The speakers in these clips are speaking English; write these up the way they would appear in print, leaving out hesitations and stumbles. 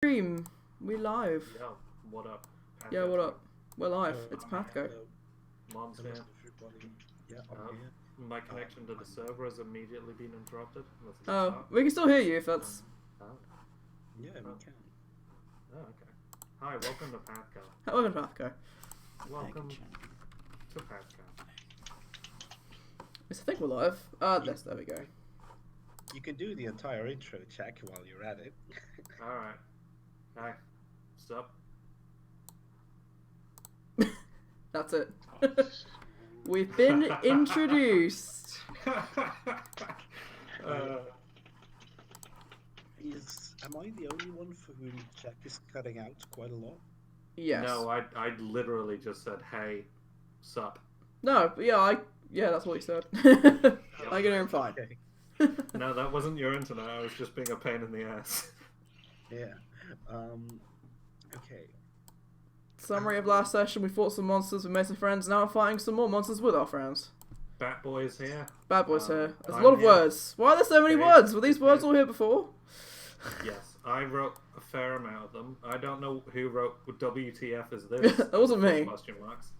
stream. We live. Yeah, what up? Yeah, what up? We're live. It's PATHCO. Mom's here. Yeah, I'm here. My connection to the server has immediately been interrupted. That's a good Oh, start. we can still hear you if that's... Oh. Yeah, we can. Oh, okay. Hi, welcome to PATHCO. Welcome to PATHCO. Welcome to PATHCO. Yes, I think we're live. Yes, there we go. You can do the entire intro check while you're at it. Alright. Hi. Sup? That's it. We've been introduced. Am I the only one for whom Jack is cutting out quite a lot? Yes. No, I literally just said, hey, sup. No, but yeah, that's what he said. I can hear him fine. Okay. No, that wasn't your internet. I was just being a pain in the ass. Yeah. Okay. Summary of last session: we fought some monsters, we made some friends. Now we're fighting some more monsters with our friends. Bat Boy's here. Bad boys here. There's a I'm lot of here. words. Why are there so many Okay. words? Were these words all here before? Yes, I wrote a fair amount of them. I don't know who wrote WTF is this? That wasn't me. Question marks.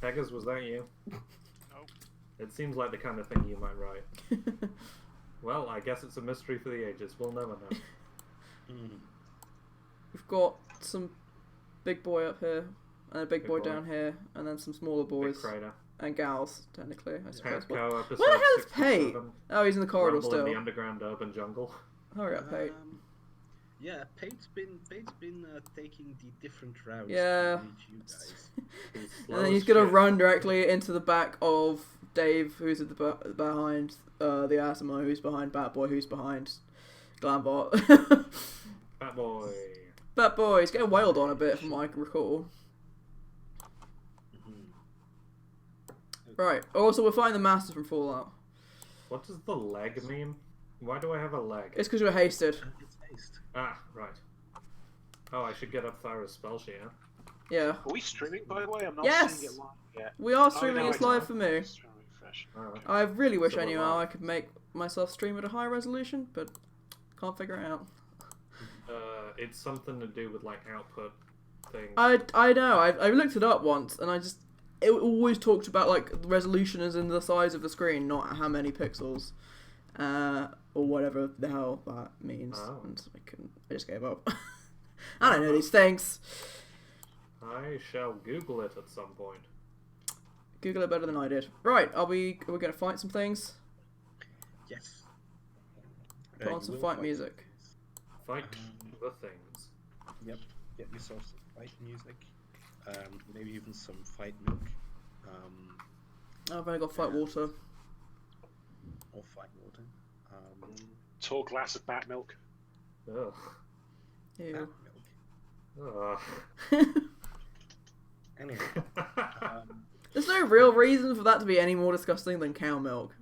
Pegas, was that you? Nope. It seems like the kind of thing you might write. Well, I guess it's a mystery for the ages. We'll never know. We've got some big boy up here, and a big Big boy boy. down here, and then some smaller Big boys. crater. And gals, technically, I suppose. PATHCO episode Where the hell is 67. Pate? Oh, he's in the corridor Rumble still. in the underground urban jungle. Hurry up, Pate. Yeah, Pate's been taking the different routes Yeah. to reach you guys. He's slow And then he's as gonna shit. run directly into the back of Dave, who's at the behind the Asimo, who's behind Batboy, who's behind Glambot. Bat Boy. Batboy, he's getting wailed on a bit, from what I can recall. Right. Also, we're fighting the Master from Fallout. What does the leg mean? Why do I have a leg? It's because you're hasted. It's haste. Ah, right. Oh, I should get up Thyra's spell sheet, huh? Yeah. Are we streaming, by the way? I'm not Yes! seeing it live yet. We are Oh, streaming. no, It's it's live not. for me. Just trying to refresh. Alright. I really wish So I we're knew how live. I could make myself stream at a high resolution, but can't figure it out. It's something to do with, like, output things. I know. I looked it up once, and it always talked about like the resolution is in the size of the screen, not how many pixels, or whatever the hell that means. Oh. And I just gave up. I don't know these things. I shall Google it at some point. Google it better than I did. Right, are we gonna fight some things? Yes. Put on You some will fight music. Fight the things. Yep. Get yourself some fight music. Maybe even some fight milk. I've only got fight water. Or fight water. Tall glass of bat milk. Ugh. Ew. Milk. Ugh. Anyway. There's no real reason for that to be any more disgusting than cow milk.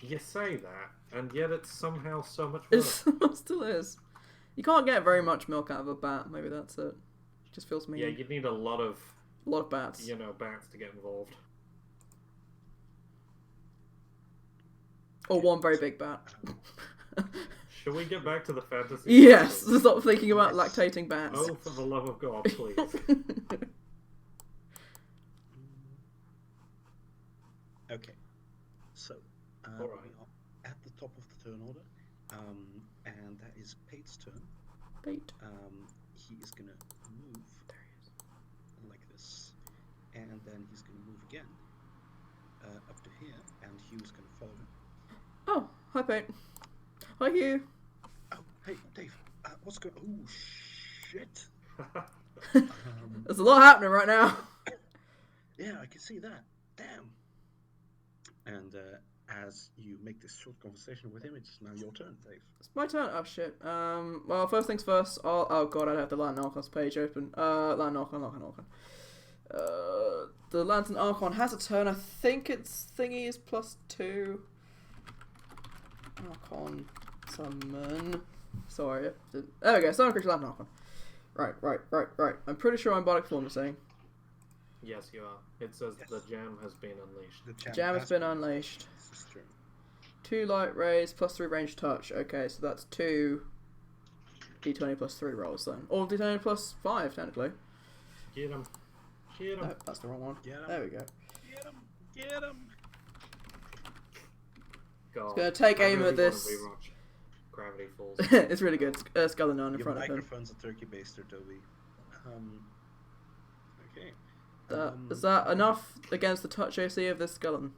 You say that, and yet it's somehow so much It worse. still is. You can't get very much milk out of a bat. Maybe that's it. Just feels mean. Yeah, you'd need a lot of, A lot of bats. bats to get involved. Or one very big bat. Should we get back to the fantasy? Yes, classes? stop thinking about lactating bats. Oh, for the love of God, please. Okay. So, we Alright. are at the top of the turn order. And that is Pate's turn. Bait. He is gonna move like this, and then he's gonna move again up to here, and Hugh's gonna follow him. Oh, hi Bait. Hi Hugh. Oh, hey, Dave. What's going? Oh, shit. There's a lot happening right now. Yeah, I can see that. Damn. And as you make this short conversation with him, it's now your turn, Dave. It's my turn. Oh shit. Well, first things first. Oh god, I'd have the Lantern Archon's page open. Lantern Archon. The Lantern Archon has a turn. I think its thingy is +2. Archon summon. Sorry. There we go. Summon creature Lantern Archon. Right. I'm pretty sure I'm Bardic Formacy. Yes, you are. It says Yes. the jam has been unleashed. The Jam has been unleashed. This is true. 2 light rays, +3 range touch. Okay, so that's 2 d20 plus 3 rolls then. Or d20 plus 5, technically. Get him. Get him. No, that's the wrong one. Get 'em. There we go. Get him! Get him! God. Gonna take I aim really at this. wanna rewatch Gravity Falls. It's really good. Skeleton in Your front of him. microphone's a turkey baster, Toby. Okay. Is that enough against the touch AC of this skeleton?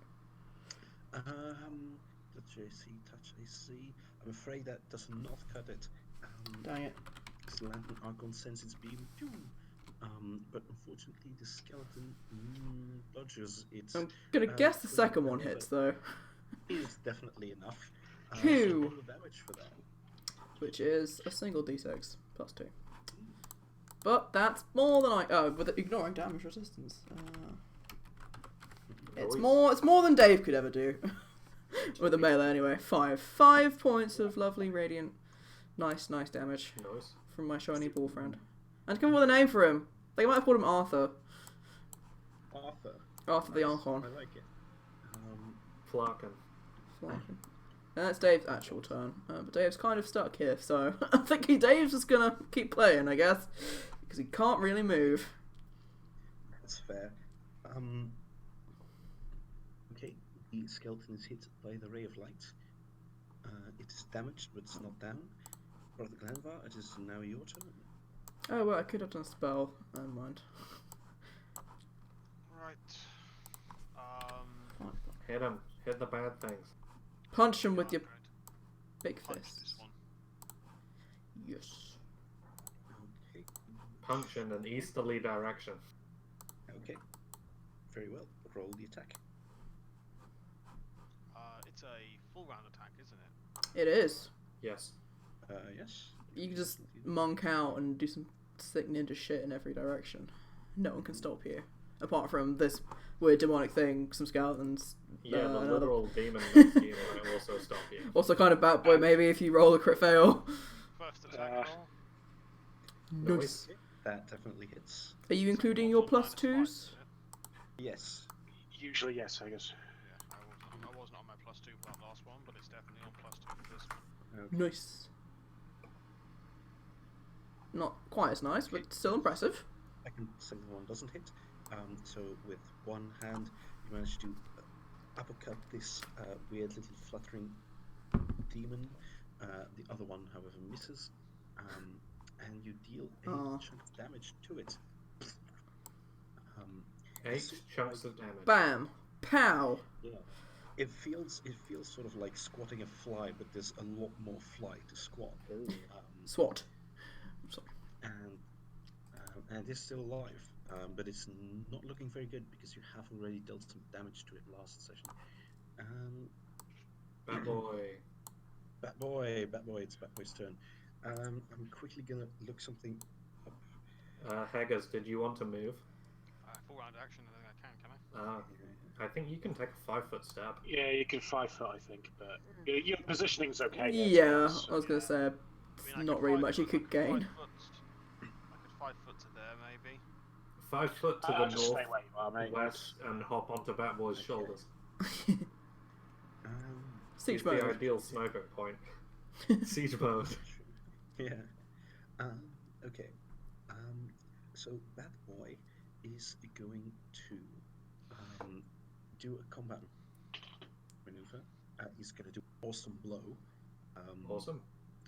Touch AC, touch AC. I'm afraid that does not cut it. Dang it. Because Lantern Archon sends its beam too. But unfortunately, the skeleton dodges its. I'm gonna guess the second one whenever hits though. Is definitely enough. Phew. So roll damage for that. Which is a single d6 plus 2. But that's more than with ignoring damage resistance. It's more than Dave could ever do. With a melee anyway. 5 points of lovely radiant, nice damage Nice. from my shiny ball friend. And come up with a name for him. They might have called him Arthur. Arthur the Archon. I like it. Flarkin. And that's Dave's actual turn. But Dave's kind of stuck here, so I think Dave's just gonna keep playing, I guess. Because he can't really move. That's fair. Okay, the skeleton is hit by the ray of light. It is damaged, but it's not down. Brother Glenvar, it is now your turn. Oh, well, I could have done a spell. Never mind. Right. Hit him. Hit the bad things. Punch him with your 100. big Punch fist. this one. Yes. Okay. Punch in an easterly direction. Okay. Very well. Roll the attack. It's a full round attack, isn't it? It is. Yes. Yes. You can just monk out and do some sick ninja shit in every direction. No one can stop you. Apart from this weird demonic thing, some skeletons. Yeah, the another- literal demon next to you might also stop you. Also kind of bad boy maybe if you roll a crit fail. First attack roll. Nice. Okay. That definitely hits. Are you including your plus twos? Yes. Usually, yes, I guess. Yeah, I wasn't on my plus 2 for that last one, but it's definitely on plus 2 for this one. Okay. Nice. Not quite as nice, but still impressive. Second one doesn't hit. So with one hand, you manage to uppercut this weird little fluttering demon. The other one, however, misses. And you deal a Aw. chunk of damage to it. 8 chunks of damage. Bam. Pow. Yeah. It feels sort of like squatting a fly, but there's a lot more fly to squat. SWAT. Sorry. And it's still alive, but it's not looking very good because you have already dealt some damage to it last session. Bad boy. It's Batboy's turn. I'm quickly gonna look something up. Haggis, did you want to move? Full round action, I think I can I? I think you can take a 5-foot step. Yeah, you can 5 foot, I think, but your positioning's okay. Yeah, so, I was gonna say, I mean, I not could really 5 much you foot- could gain. I could 5 foot to there, maybe. 5 foot to the just stay north, where you are, mate. west, and hop onto Batboy's shoulders. Siege It's the mode. ideal sniping point. Siege mode. Yeah. Okay. So Batboy is going to do a combat maneuver. He's going to do awesome blow. Awesome.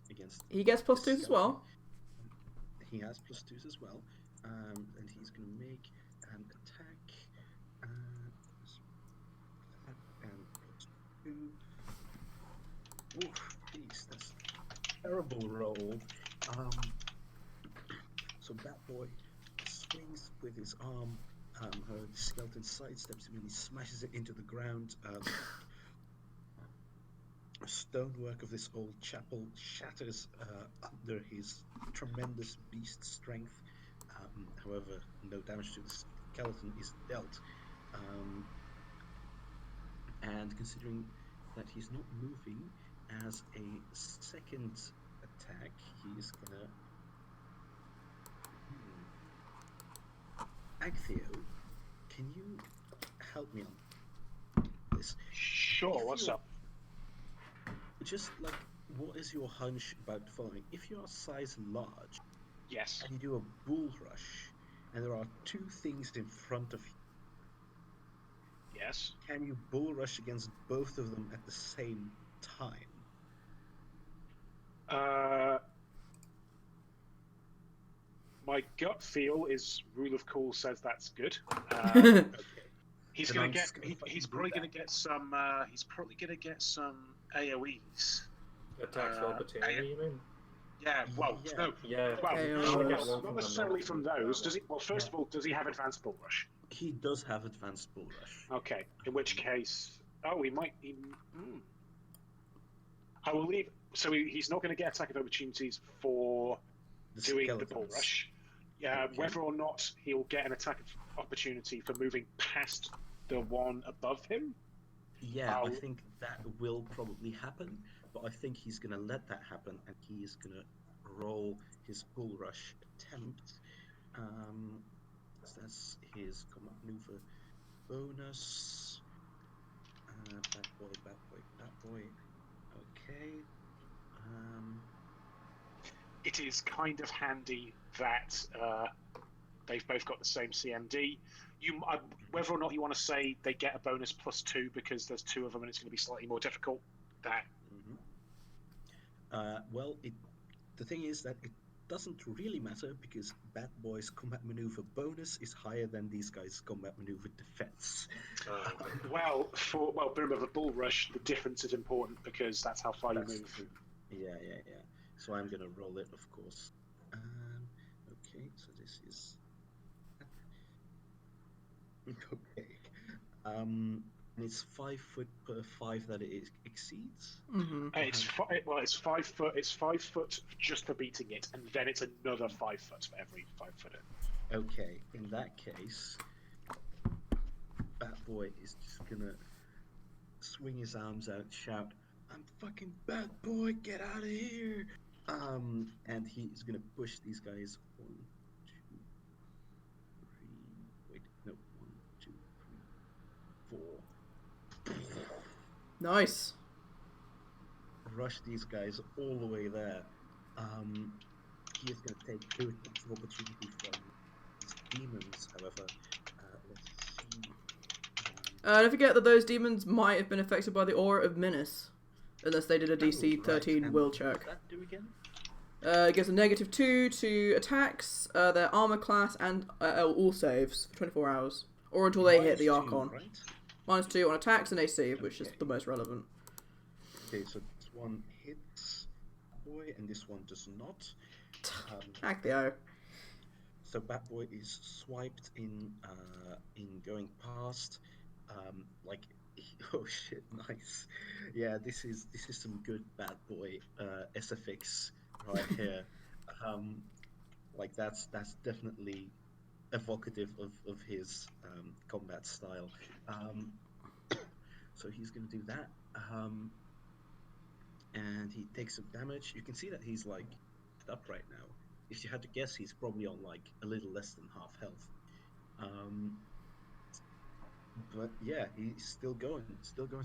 Against. He gets plus twos as well. He has plus 2s as well, and he's going to make an attack. And plus 2. Oof, jeez, that's a terrible roll. So Batboy swings with his arm. The skeleton sidesteps him and he smashes it into the ground. The stonework of this old chapel shatters under his tremendous beast strength. However, no damage to the skeleton is dealt. And considering that he's not moving, as a second attack, he is gonna. Agtheo, can you help me on this? Sure, what's up? Just like what is your hunch about the following? If you are size large Yes. and you do a bull rush, and there are two things in front of you, Yes. can you bull rush against both of them at the same time? My gut feel is rule of cool says that's good. Okay. He's Then gonna I'm get. just gonna fucking He's do probably that. gonna get some. He's probably gonna get some AOE's. Attacks of opportunity, you mean? Yeah. Well, Yeah. no. Yeah. Well, Okay, you well, should get not one not from necessarily from those. Does he? Well, first Yeah. of all, does he have advanced bull rush? He does have advanced bull rush. Okay. In which case, he might. I will leave. So he's not going to get attack of opportunities for The doing the bull skeletons. rush. Yeah. Okay. Whether or not he'll get an attack of opportunity for moving past the one above him. Yeah, I I'll- think that will probably happen, but I think he's gonna let that happen, and he is gonna roll his bull rush attempt. So that's his combat maneuver bonus. Bad boy, bad boy, bad boy. Okay. It is kind of handy that they've both got the same CMD. Whether or not you want to say they get a bonus +2 because there's two of them and it's going to be slightly more difficult. That Well, the thing is that it doesn't really matter because Bad Boy's combat maneuver bonus is higher than these guys' combat maneuver defense. Boom of a bull rush, the difference is important because that's how far you move. True. Yeah. So I'm gonna roll it, of course. Okay, so this is okay. And it's 5 foot per 5 that it exceeds. Mm-hmm. It's 5 foot. It's 5 foot just for beating it, and then it's another 5 foot for every 5 foot in. Okay, in that case, Bat Boy is just gonna swing his arms out, shout, "I'm fucking Bat Boy, get out of here!" And he's gonna push these guys 1, 2, 3. Wait, no, 1, 2, 3, 4. Nice. Rush these guys all the way there. He is going to take two attacks of opportunity from his demons, however. Let's see. Don't forget that those demons might have been affected by the Aura of Menace, unless they did a DC right, 13 and will what does check. that do again? It gives a -2 to attacks, their armor class, and all saves for 24 hours, or until they hit the -2, Archon. right? -2 on attacks and AC, which is the most relevant. Okay, so this one hits Boy, and this one does not. Accio. So Bat Boy is swiped in going past. Oh shit, nice. Yeah, this is some good Bat Boy SFX right here. That's definitely evocative of his combat style. So he's gonna do that. And he takes some damage. You can see that he's like up right now. If you had to guess, he's probably on like a little less than half health. But yeah, he's still going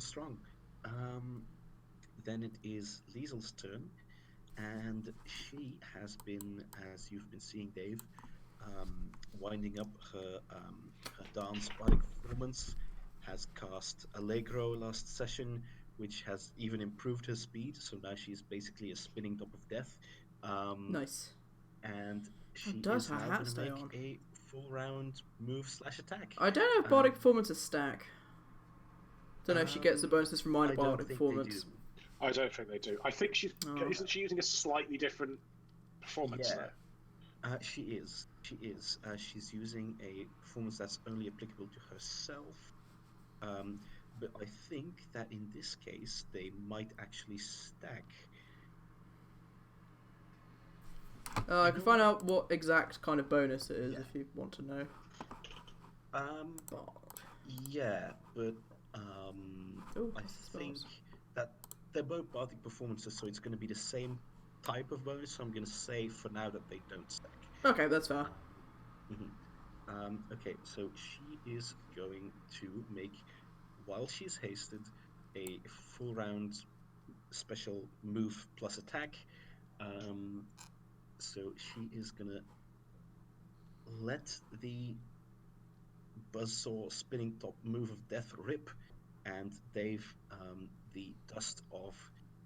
strong. Then it is Liesel's turn, and she has been, as you've been seeing, Dave, winding up her dance body performance. Has cast Allegro last session, which has even improved her speed. So now she's basically a spinning top of death. Nice. And she does is her now hat going to stay make on? a full round move/attack. I don't know if Bardic Performance is stack. Don't know if she gets the bonuses from minor I don't Bardic think Performance. they do. I don't think they do. I think she's isn't she using a slightly different performance Yeah. there? She is. She's using a performance that's only applicable to herself. But I think that in this case they might actually stack. I can find out what exact kind of bonus it is Yeah. if you want to know. Yeah, but Ooh, I what's the think spells? that they're both Bardic performances, so it's going to be the same type of bonus. So I'm going to say for now that they don't stack. Okay, that's fair. Okay, so she is going to make, while she's hasted, a full round special move plus attack. So she is gonna let the buzzsaw spinning top move of death rip, and Dave, the dust of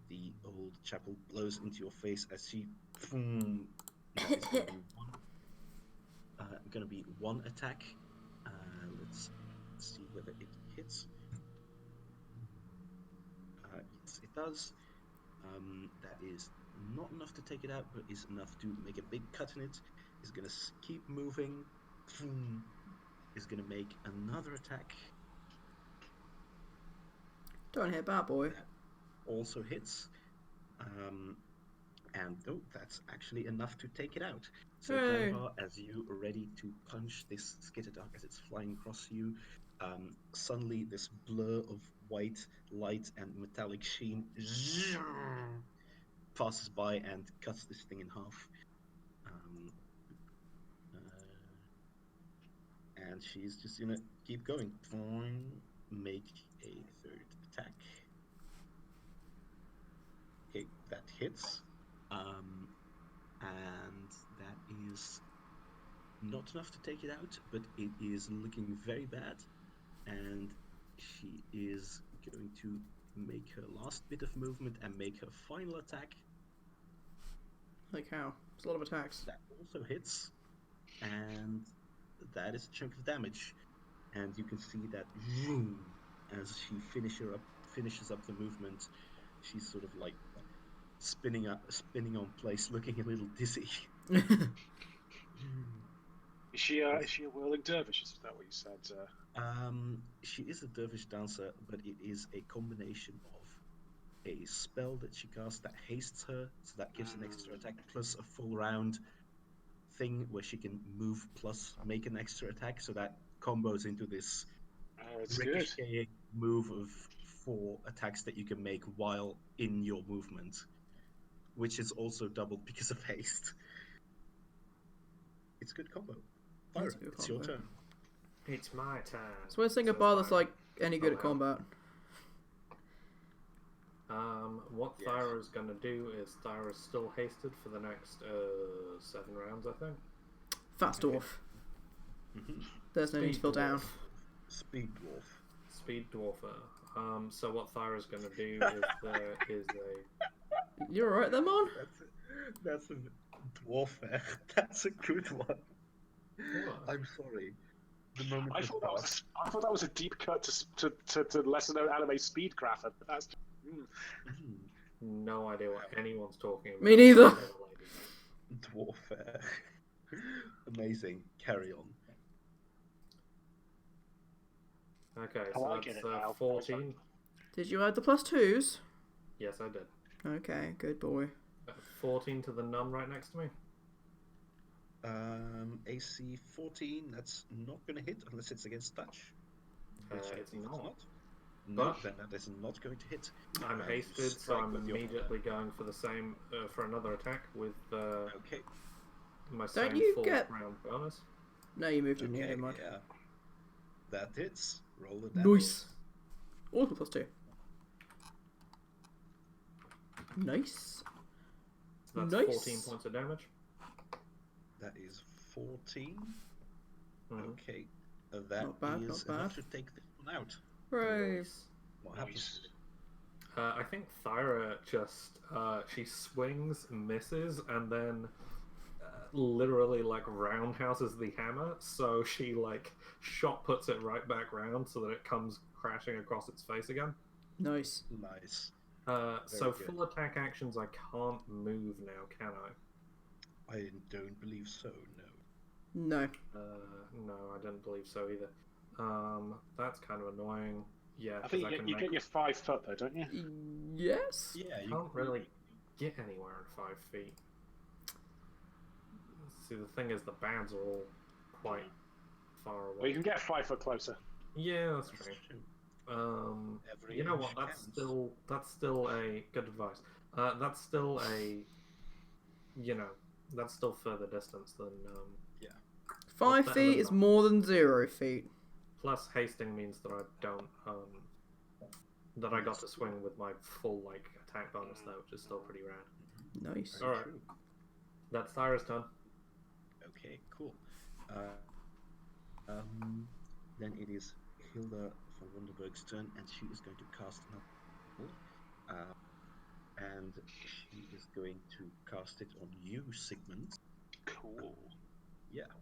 the old chapel blows into your face as she. Boom, that is gonna be one attack. Let's see whether it hits. Yes, it does. That is not enough to take it out, but is enough to make a big cut in it. Is gonna keep moving. Is gonna make another attack. Don't hit that, boy. That also hits. And oh, that's actually enough to take it out. So, Hey. Cannonball, as you are ready to punch this Skitterduck as it's flying across you, suddenly this blur of white light and metallic sheen passes by and cuts this thing in half. And she's just gonna keep going. Make a third attack. Okay, that hits. And that is not enough to take it out, but it is looking very bad. And she is going to make her last bit of movement and make her final attack. Like how? It's a lot of attacks. That also hits. And that is a chunk of damage. And you can see that as she finishes up the movement, she's sort of like spinning on place, looking a little dizzy. Is she a whirling dervish? Is that what you said? She is a dervish dancer, but it is a combination of a spell that she casts that hastes her, so that gives an extra attack, plus a full round thing where she can move plus make an extra attack, so that combos into this ricocheting move of 4 attacks that you can make while in your movement, which is also doubled because of haste. It's a good combo. Fire, it's your turn. It's my turn. So let's think a bar that's like any good at combat. What Thyra's gonna do is Thyra's still hasted for the next 7 rounds, I think. Fast dwarf. There's no need to feel down. Speed dwarf. Speed dwarfer. So what Thyra's gonna do is a. You're alright there, Mon? That's a dwarf. That's a good one. What? I'm sorry. The moment I thought that was a deep cut to lesser known anime Speedcrafter, but that's. No idea what anyone's talking about. Me neither. Dwarf. Amazing. Carry on. Okay, I so like it now. that's 14. Did you add the +2s? Yes, I did. Okay, good boy. 14 to the nun right next to me. AC 14, that's not going to hit unless it's against touch. It's not. No, But- then that is not going to hit. I'm hasted, so strike I'm with your immediately going for the same, for another attack with Okay. my Don't same you full get- round bonus. No, you moved in. Yeah, Okay, never mind. yeah. That hits. Roll the damage. Nice. Also +2. Nice. So that's Nice. 14 points of damage. That is 14. Mhm. Okay. That Not bad, is not enough bad. to take this one out. Hooray. What happens? I think Thyra just she swings, misses, and then literally like roundhouses the hammer. So she like shot puts it right back round so that it comes crashing across its face again. Nice. Nice. So good. full attack actions I can't move now, can I? I don't believe so, no. No. No, I didn't believe so either. That's kind of annoying. Yeah, I 'cause think you can get make- your 5 foot though, don't you? Yes? Yeah, I can't really get anywhere in 5 feet. See, the thing is, the bands are all quite far away. Well, you can get 5 foot closer. Yeah, that's That's true. true. Every You know inch what? That's counts. still a good advice. That's still a, that's still further distance than 5 better feet than is that? more than 0 feet. Plus hasting means that I don't that I got to swing with my full like attack bonus though, which is still pretty rad. Nice. Very Alright. true. That's Thyra's turn. Okay, cool. Then it is Hilda von Wunderberg's turn, and she is going to cast another spell. And she is going to cast it on you, Sigmund. Cool. Yeah.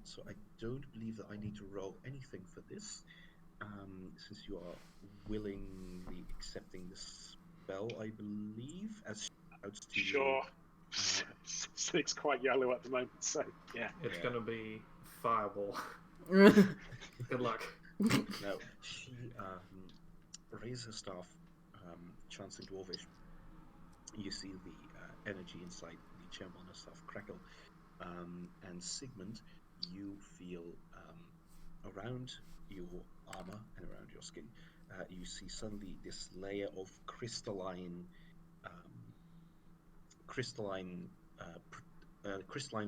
So I don't believe that I need to roll anything for this, since you are willingly accepting the spell, I believe, as she shouts to you. Sure. Slick's quite yellow at the moment, so yeah. It's Yeah. gonna be Fireball. Good luck. No, she raises her staff, chants in Dwarvish. You see the energy inside the gem on her staff crackle. And Sigmund, you feel around your armor and around your skin, you see suddenly this layer of crystalline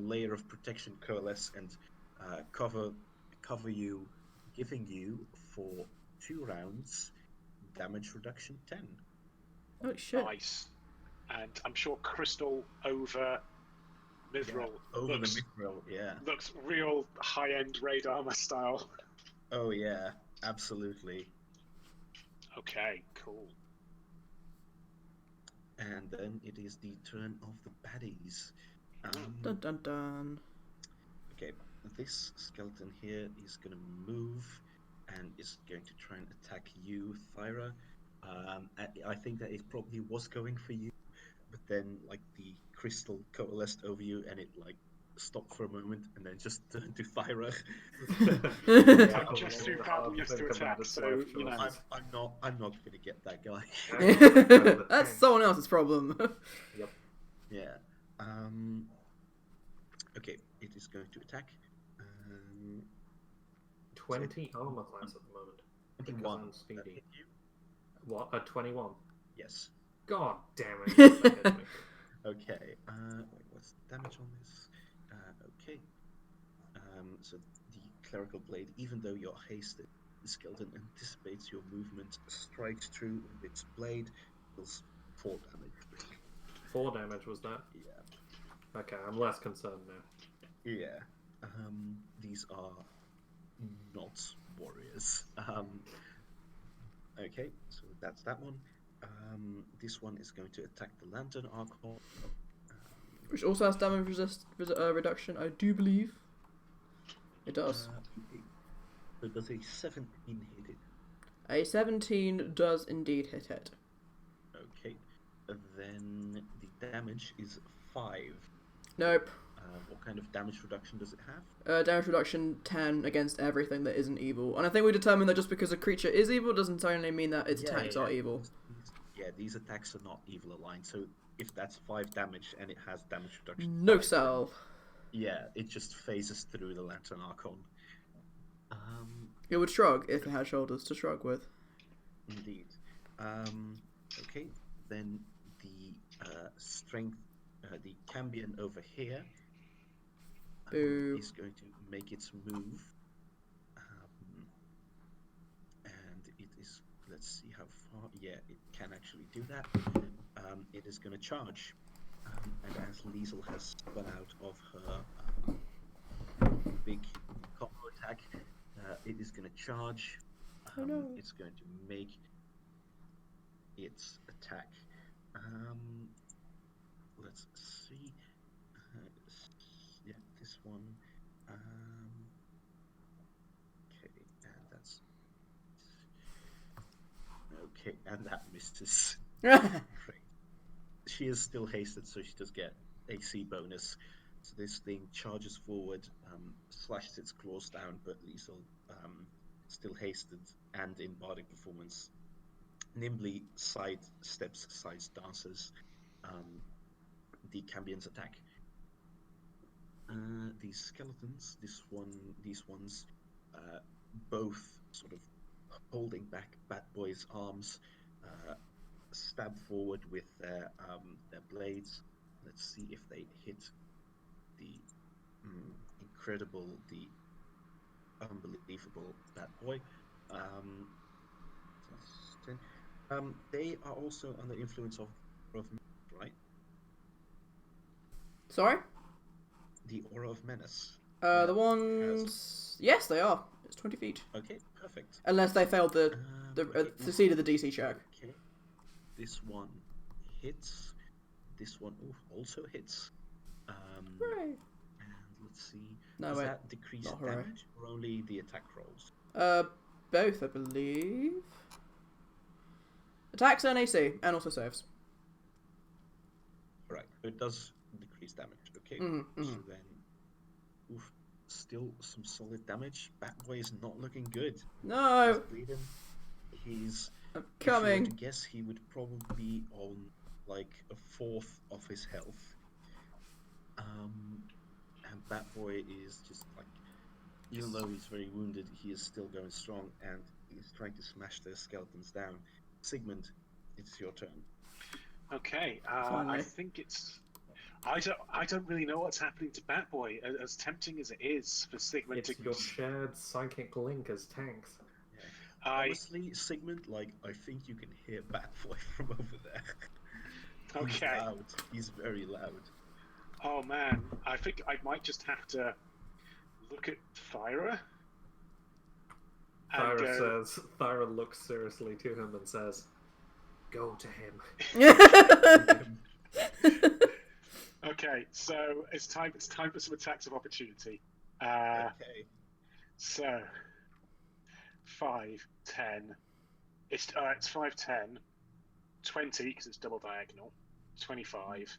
layer of protection coalesce and cover you, giving you for 2 rounds damage reduction 10. Oh shit. Nice. And I'm sure Crystal over Mithril Over looks, the mithril, yeah. looks real high-end raid armor style. Oh yeah, absolutely. Okay, cool. And then it is the turn of the baddies. Dun dun dun. Okay, this skeleton here is going to move and is going to try and attack you, Thyra. I think that it probably was going for you, but then like the crystal coalesced over you and it like stopped for a moment and then just turned to Thyra. I'm just too badly used to attack, so you know. I'm not gonna get that guy. That's someone else's problem. Yep. Yeah. Okay, it is going to attack. 20 armor class at the moment. Because 21. I'm speedy. Hit you? What? A 21? Yes. God damn it. That hit me. Okay. Wait, what's the damage on this? Okay. So the clerical blade, even though you're hasted, the skeleton anticipates your movement, strikes through with its blade, deals 4 damage. 4 damage was that? Yeah. Okay, I'm less concerned now. Yeah. These are not warriors. Okay, so that's that one. This one is going to attack the Lantern Archon. Which also has damage reduction, I do believe. It does. So does a 17 hit it? A 17 does indeed hit it. Okay. Then the damage is 5. Nope. What kind of damage reduction does it have? Damage reduction 10 against everything that isn't evil. And I think we determined that just because a creature is evil doesn't necessarily mean that its attacks are evil. These attacks are not evil aligned. So if that's 5 damage and it has damage reduction, No 5, cell. yeah, it just phases through the Lantern Archon. It would shrug if it had shoulders to shrug with. Indeed. Okay, then the strength, the Cambion over here Boo. is going to make its move. And it is, let's see how far, yeah, it can actually do that. It is going to charge. And as Liesel has spun out of her big combo attack, it is going to charge. Oh no. It's going to make its attack. Let's see. Yeah, this one. Okay, and that's okay, and that misses. Great. She is still hasted, so she does get AC bonus. So this thing charges forward, slashes its claws down, but Liesel, still hasted and in bardic performance, nimbly side dances the Cambion's attack. These skeletons, these ones, both sort of holding back Bat Boy's arms, stab forward with their blades. Let's see if they hit the incredible, the unbelievable Bat Boy. They are also under influence of right? Sorry? The Aura of Menace. The That ones... Yes, they are. It's 20 feet. Okay, perfect. Unless they failed the Okay, succeeded the DC check. Okay, this one hits. This one also hits. Hooray. And let's see. No, Does wait. that decrease Not hooray. damage or only the attack rolls? Both, I believe. Attacks and AC, and also saves. Right, it does decrease damage. Okay, so then, still some solid damage. Batboy is not looking good. No! He's bleeding. He's I'm If you were coming. to guess, he would probably be on like a fourth of his health. And Batboy is just like, even though he's very wounded, he is still going strong and he's trying to smash the skeletons down. Sigmund, it's your turn. Okay, Finally. I think it's. I don't really know what's happening to Batboy. As tempting as it is for Sigmund It's to. your shared psychic link as tanks. Honestly, Sigmund, like, I think you can hear Batboy from over there. He's Okay. loud. He's very loud. Oh man, I think I might just have to look at Thyra. And Thyra looks seriously to him and says, "Go to him." Okay, so it's time for some attacks of opportunity. Okay. So 5, 10. It's 5, 10, 20 because it's double diagonal. 25,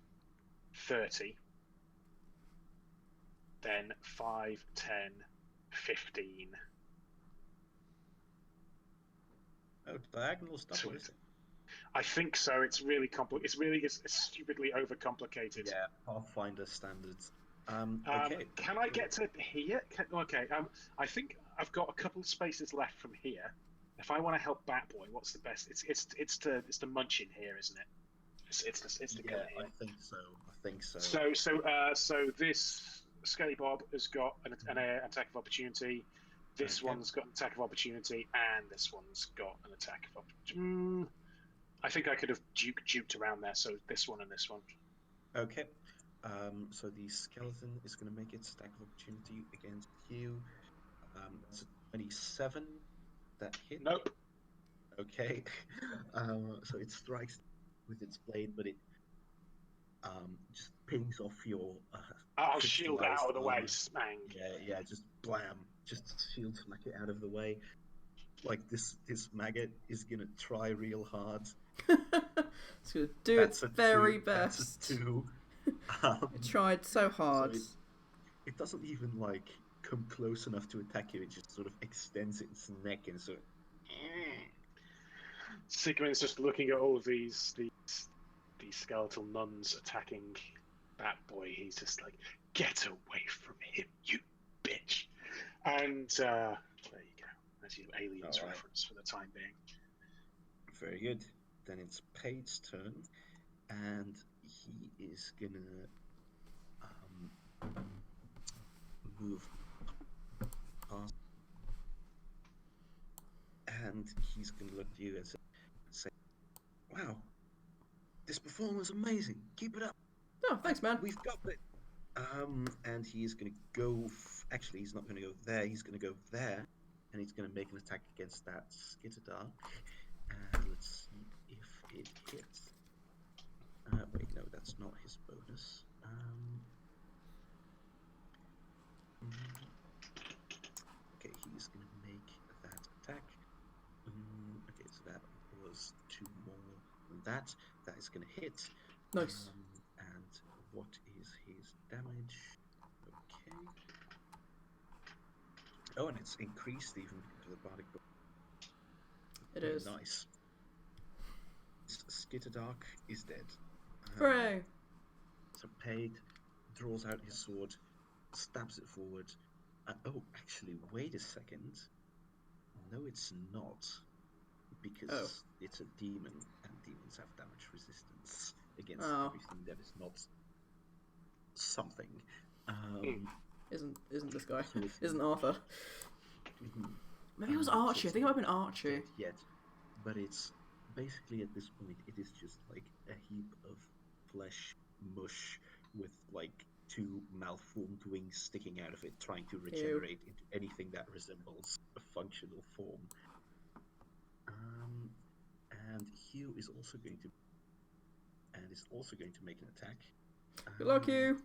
30. Then 5, 10, 15. Oh, diagonal stuff, is it? I think so. It's really it's stupidly overcomplicated. Yeah, Pathfinder standards. Okay. Can I get to here? Okay. I think I've got a couple of spaces left from here. If I want to help Batboy, what's the best? It's to munch in here, isn't it? It's to Yeah, go here. I think so. So this Skelly Bob has got an attack of opportunity. This one's got an attack of opportunity, and this one's got an attack of opportunity. I think I could have duped around there. So this one and this one. Okay. So the skeleton is going to make its attack of opportunity against you. It's a 27. That hit? Nope. Okay. So it strikes with its blade, but it just pings off your. I'll shield it out of the way. Smang. Yeah. Just blam. Just shield smack it out of the way. Like this maggot is gonna try real hard. It's gonna do its very best. That's a 2. It tried so hard. So it doesn't even like come close enough to attack you. It just sort of extends its neck and sort of. Sigmund's just looking at all of these skeletal nuns attacking Batboy. He's just like, "Get away from him, you bitch!" And there you go. That's your aliens reference for the time being. Very good. Then it's Pate's turn, and he is gonna move past, and he's gonna look at you and say, "Wow, this performance is amazing. Keep it up. Oh, thanks, man. We've got it." And he is gonna go. Actually, he's not gonna go there. He's gonna go there, and he's gonna make an attack against that Skitterdar. And let's see if it hits. Wait, no, that's not his bonus. Okay, he's gonna make that attack. Okay, so that was 2 more than that. That is gonna hit. Nice. And what is his damage? Okay. Oh, and it's increased even to the bardic book. It is. Nice. Skitterdark is dead. Hooray! So Pate draws out his sword, stabs it forward. Oh, actually, wait a second. No, it's not. Because it's a demon, and demons have damage resistance against everything that is not something. Isn't this guy? Isn't Arthur? Maybe it was Archie. I think it might have been Archie. Yet, but it's basically at this point it is just like a heap of flesh mush with like two malformed wings sticking out of it, trying to regenerate into anything that resembles a functional form. And Hugh is also going to make an attack. Good luck, Hugh.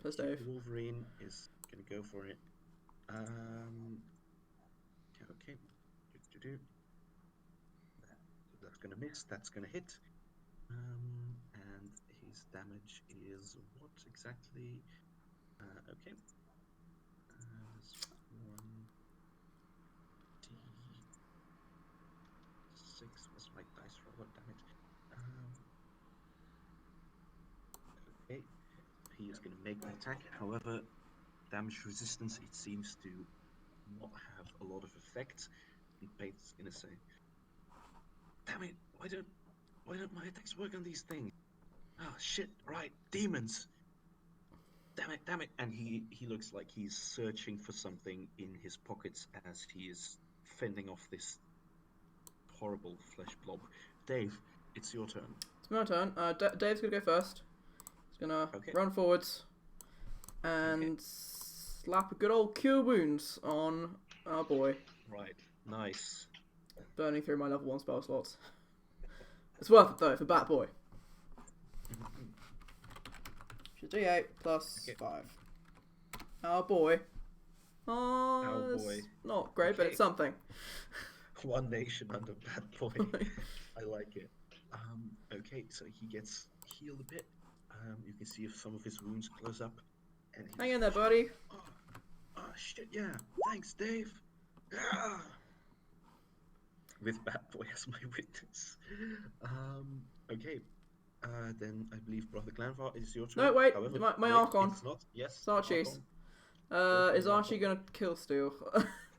Plus Dave. Wolverine is going to go for it. Okay. That's going to miss. That's going to hit. And his damage is what exactly? Okay. 1d6 was my dice roll. What damage? Okay. He is going to make an attack. However, damage resistance, it seems to not have a lot of effect. And Pate's going to say, "Damn it! Why don't my attacks work on these things? Oh shit! Right, demons! Damn it!" And he looks like he's searching for something in his pockets as he is fending off this horrible flesh blob. Dave, it's your turn. It's my turn. Dave's gonna go first. He's gonna run forwards and slap a good old cure wounds on our boy. Right, nice. Burning through my level 1 spell slots. It's worth it though for Bat Boy. D8 plus 5. Our boy. Our boy. It's not great, but it's something. One nation under Bad Boy. I like it. Okay, so he gets healed a bit. You can see if some of his wounds close up. And hang in there, buddy. Oh shit, yeah. Thanks, Dave. Ah! With Bad Boy as my witness. Okay. Then I believe Brother Glanvar is your turn. No, wait. However, my Archon. It's not. Yes. It's Archie's. Is Archie gonna kill Steel?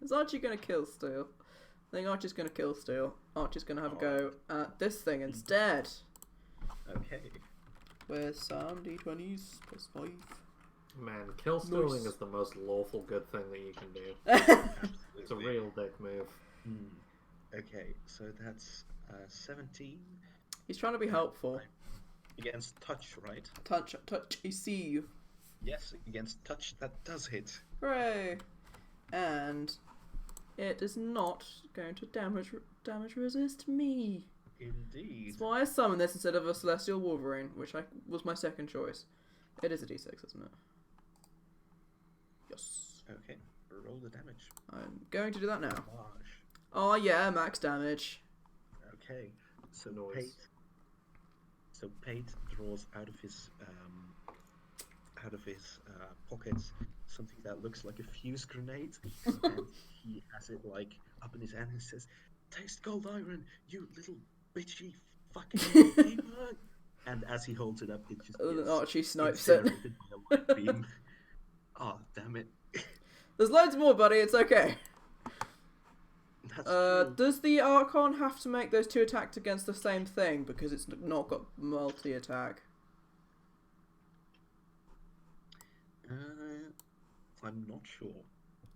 Is Archie gonna kill Steel? I think Archie's gonna kill Steel. Archie's gonna have a go at this thing instead. Okay. With some d20s plus 5. Man, kill stealing is the most lawful good thing that you can do. It's a real dick move. Okay, so that's 17. He's trying to be helpful. Against touch, right? Touch, you see. Yes, against touch, that does hit. Hooray! And it is not going to damage resist me. Indeed. That's why I summoned this instead of a Celestial Wolverine, which was my second choice. It is a d6, isn't it? Yes. Okay, roll the damage. I'm going to do that now. Gosh. Oh yeah, max damage. Okay, so Noise. Pate draws out of his pockets something that looks like a fuse grenade, and he has it like up in his hand and says, "Taste gold iron, you little bitchy fucking gamer." And as he holds it up, it just Archie snipes it. incinerated by a light beam. Oh, damn it. There's loads more, buddy. It's okay. That's true. Does the Archon have to make those 2 attacks against the same thing because it's not got multi-attack? I'm not sure.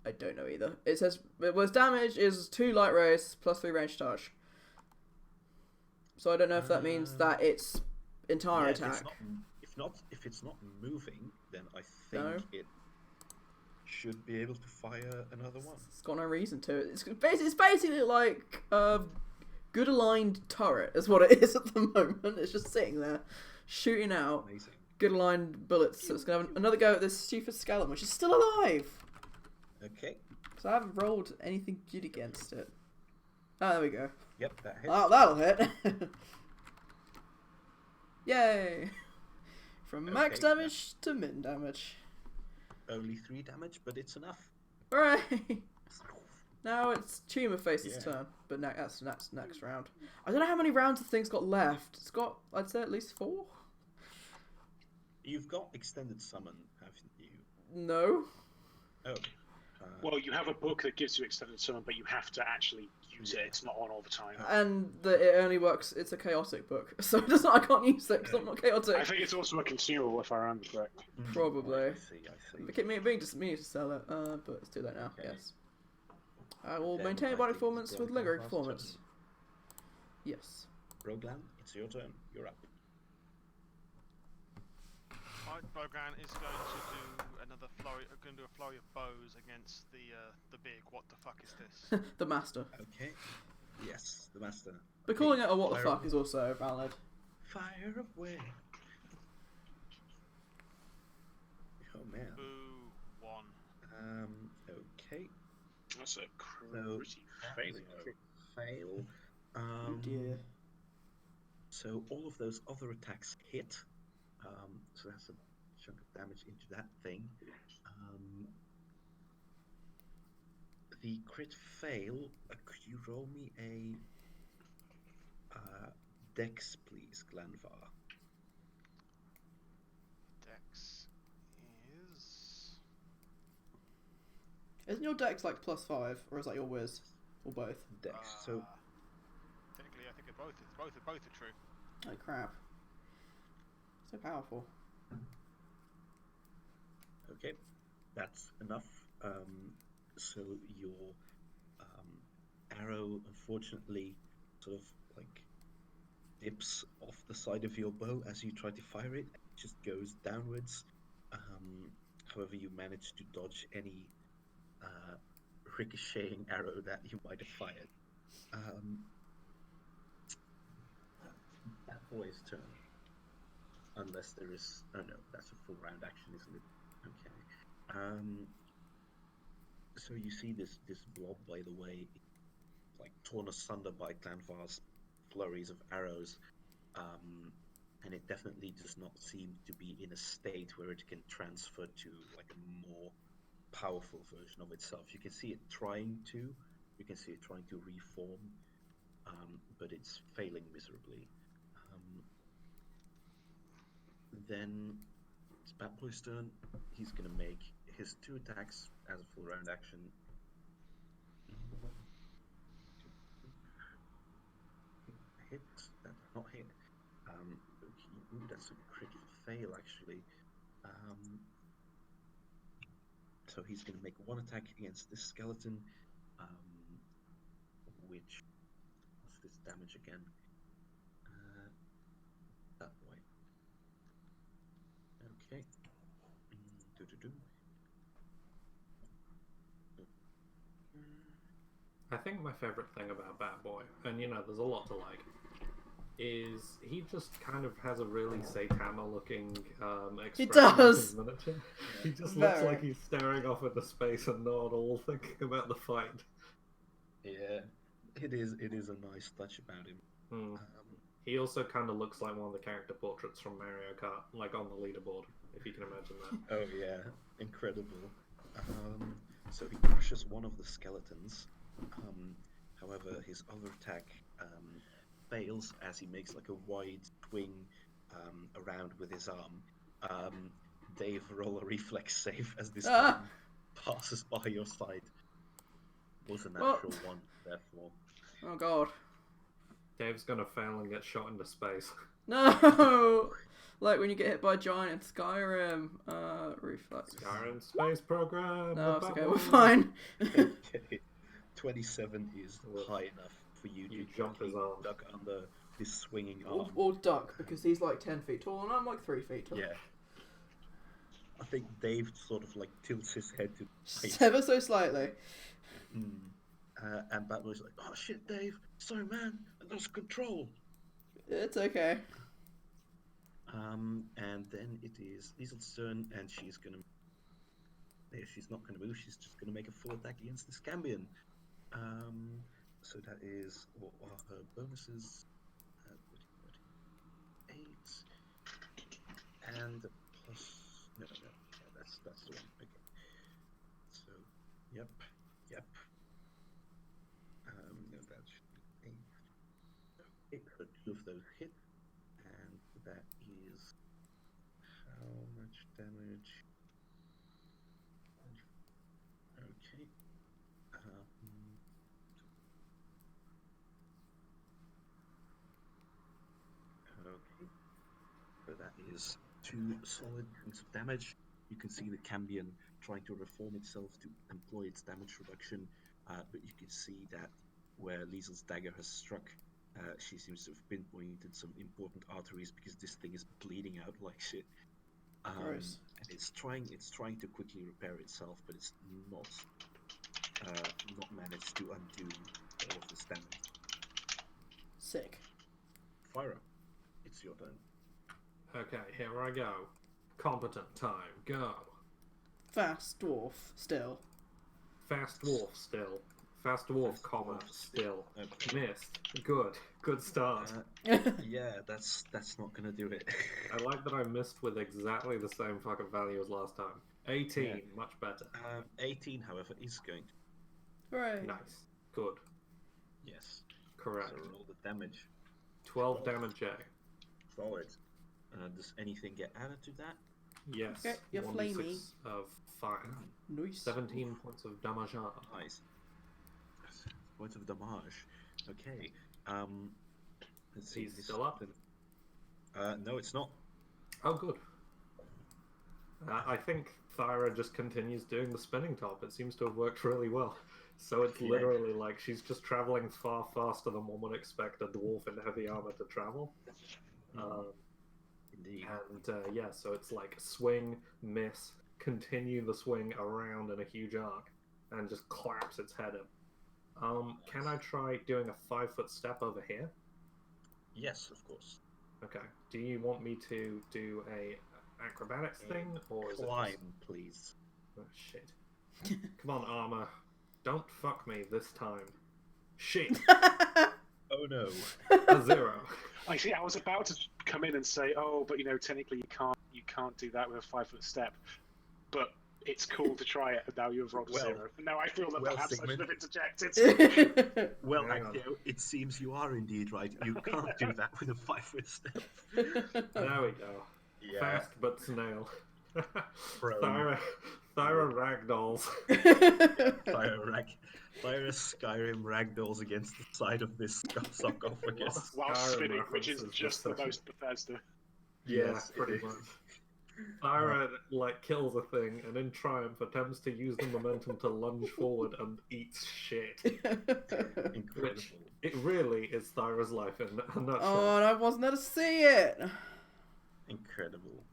I don't know either. It says it was damage is 2 light rays plus 3 range touch. So I don't know if that means that it's entire attack. If it's not moving, then I think it should be able to fire another one. It's got no reason to. It's basically like a good aligned turret is what it is at the moment. It's just sitting there, shooting out Amazing. good aligned bullets. So it's gonna have another go at this stupid skeleton, which is still alive. Okay. So I haven't rolled anything good against it. Oh, there we go. Yep, that hits. Oh, that'll hit. Yay! From max damage to min damage. Only 3 damage, but it's enough. Hooray! Now it's Tumor Face's turn, but that's next round. I don't know how many rounds the thing's got left. It's got, I'd say, at least 4. You've got extended summon, haven't you? No. Oh. Well, you have a book that gives you extended summon, but you have to actually use it. It's not on all the time. And it only works. It's a chaotic book, so it doesn't. I can't use it because I'm not chaotic. I think it's also a consumable, if I remember correctly. Probably. I see. Me just to sell it, but it's too late now. Okay. Yes. I will Then maintain I body think performance it's with Brother lingering Glanvar's performance. Yes. Roglan, it's your turn. You're up. Right, Bogan is going to do another flurry. Going to do a flurry of bows against the big. What the fuck is this? The master. Okay. Yes, the master. But Okay, calling it a what the fire fuck away. is also valid. Fire away. Oh man. Boo. 1. Okay. That's a So pretty that is failing. a crit fail. Oh dear. So all of those other attacks hit. So that's a chunk of damage into that thing. The crit fail. Could you roll me a dex, please, Glanvar? Dex is. Isn't your dex like +5, or is that your whiz, or both? Dex. So Technically, I think both are true. Oh crap! So powerful. okay, that's enough. So your arrow, unfortunately, sort of like dips off the side of your bow as you try to fire it. It just goes downwards. However, you manage to dodge any ricocheting arrow that you might have fired. That boy's turn. Unless there is... Oh no, that's a full round action, isn't it? Okay. So you see this blob, by the way, like torn asunder by Clanvar's flurries of arrows, and it definitely does not seem to be in a state where it can transfer to like a more powerful version of itself. You can see it trying to. You can see it trying to reform, but it's failing miserably. Then it's Batboy's turn. He's going to make his 2 attacks as a full round action. Hit. That did not hit. Ooh, that's a critical fail, actually. So he's going to make 1 attack against this skeleton, which... What's this damage again? That way. Okay. Do-do-do. I think my favourite thing about Batboy, and you know, there's a lot to like, is he just kind of has a really Saitama looking expression does. in his miniature. He just Very. looks like he's staring off into space and not at all thinking about the fight. Yeah, it is a nice touch about him. He also kind of looks like one of the character portraits from Mario Kart, like on the leaderboard, if you can imagine that. Oh yeah, incredible. So he crushes one of the skeletons. However, his other attack fails as he makes like a wide swing around with his arm. Dave, roll a reflex save as this arm passes by your side. Was a natural 1, therefore. Oh god. Dave's gonna fail and get shot into space. No! Like when you get hit by a giant in Skyrim. Reflex. Skyrim space program. No, with it's okay, Batboy. we're fine. Okay. 27 is high enough for you You to jump his arm. duck under this swinging arm. Or duck, because he's like 10 feet tall and I'm like 3 feet tall. Yeah. I think Dave sort of like tilts his head to Just ever so slightly. and Batman's like, "Oh shit, Dave! Sorry, man, I lost control." It's okay. And then it is Liesel's turn, and she's gonna. She's not gonna move. She's just gonna make a full attack against this Cambion. So that is what are her bonuses? 8 and plus. No, that's the one. Okay. So, yep. No, that should be 8. So 2 of those hit, and that is how much damage? Okay. Okay. So that is 2 solid points of damage. You can see the Cambion trying to reform itself to employ its damage reduction, but you can see that where Liesel's dagger has struck, She seems to have pinpointed some important arteries because this thing is bleeding out like shit. Gross. And it's trying to quickly repair itself, but it's not managed to undo all of this damage. Sick. Fyra, it's your turn. Okay, here I go. Competent time, go. Fast dwarf, still. Fast dwarf still. Fast dwarf, comma, still. Okay. Missed. Good start. Yeah, that's not gonna do it. I like that I missed with exactly the same fucking value as last time. 18, Yeah. much better. 18, however, is going to. Hooray. Nice. Good. Yes. Correct. So roll the damage. 12 damage, Jay. Solid. Does anything get added to that? Yes. Okay, you're 1d6 flamey. of fire. Nice. 17 points of damage. Nice. Points of damage. Okay. Let's see. He's this still up? No, it's not. Oh, good. I think Thyra just continues doing the spinning top. It seems to have worked really well. So it's Yeah. literally like she's just traveling far faster than one would expect a dwarf in heavy armor to travel. Indeed. And yeah, so it's like swing, miss, continue the swing around in a huge arc, and just claps its head in. Can I try doing a 5-foot step over here? Yes, of course. Okay. Do you want me to do a acrobatics thing, or is Climb, it just... please. Oh, shit. Come on, armor. Don't fuck me this time. Shit. Oh no. A 0. I see. I was about to come in and say, "Oh, but technically you can't do that with a 5-foot step." But it's cool to try it, and now you've rolled a Well- 0. And now I feel that well, perhaps I Sigmund. should have interjected. Well, Hang on. actually, it seems you are indeed right. You can't do that with a 5-foot step. There we go. Yeah. Fast but snail. Prone. Thyra ragdolls. Fire Skyrim ragdolls against the side of this sarcophagus. While Skyrim spinning, which is references just this the most Bethesda. Yeah, Yes, it pretty is. much. Thyra like kills a thing and in triumph attempts to use the momentum to lunge forward and eats shit. Incredible. Which it really is Thyra's life in a nutshell. Oh, and I wasn't there to see it. Incredible.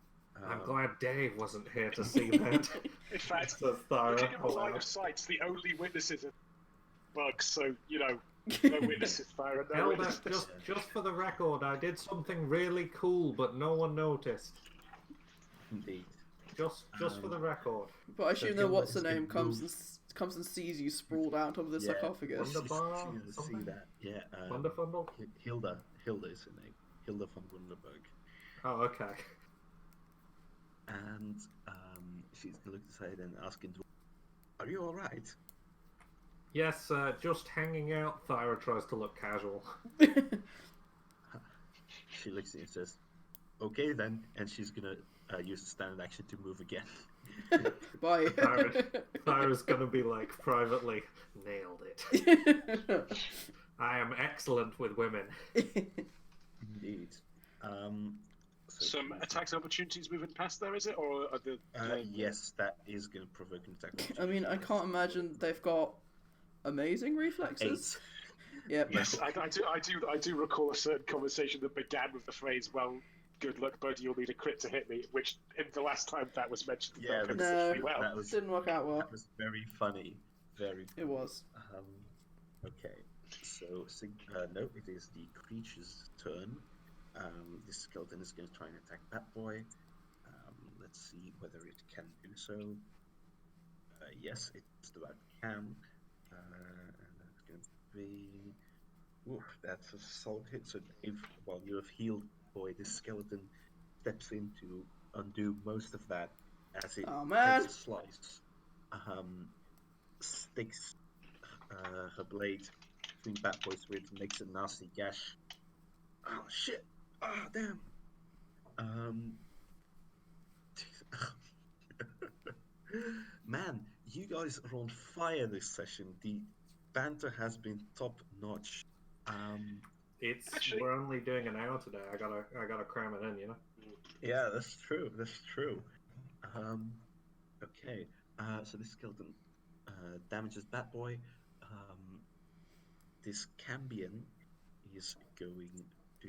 I'm glad Dave wasn't here to see that. In fact, Says Thyra. looking at the line aloud. of sight, the only witnesses are bugs, so, no witnesses, Fire, no Elder, witnesses. just for the record, I did something really cool, but no one noticed. Indeed. Just for the record. But I assume that Hilda what's the is name gonna comes move. comes and sees you sprawled out of the Yeah. sarcophagus. Wonderbar, See something? that? Yeah. Wonderfundle? Hilda is her name. Hilda von Wunderberg. Oh, okay. And she's gonna look aside and ask him, "Are you all right?" Yes, just hanging out. Thyra tries to look casual. She looks at you and says, "Okay then," and she's gonna use a standard action to move again. Bye. Thyra's gonna be like privately, nailed it. I am excellent with women. Indeed. Some attacks and opportunities moving past there, is it? Or are the... Yes, that is going to provoke an attack. I mean, I can't imagine they've got amazing reflexes. 8. Yep. Yes, I do recall a certain conversation that began with the phrase, "Well, good luck, buddy, you'll need a crit to hit me," which, in the last time that was mentioned, Yeah, felt No. particularly well. That was Didn't work out well. that was very funny. Very. It was. Okay. So no, it is the creature's turn. This skeleton is going to try and attack Batboy. Let's see whether it can do so. Yes, it just about can. And that's going to be... Ooh, that's a solid hit. So Dave, while you have healed Boy, this skeleton steps in to undo most of that as it Oh, man. takes a slice. Sticks her blade between Batboy's ribs and makes a nasty gash. Oh, shit! Ah, damn! Man, you guys are on fire this session. The banter has been top notch. Actually- We're only doing an hour today. I gotta cram it in, you know. Yeah, that's true. That's true. Okay. So this skeleton damages Batboy. This Cambion is going to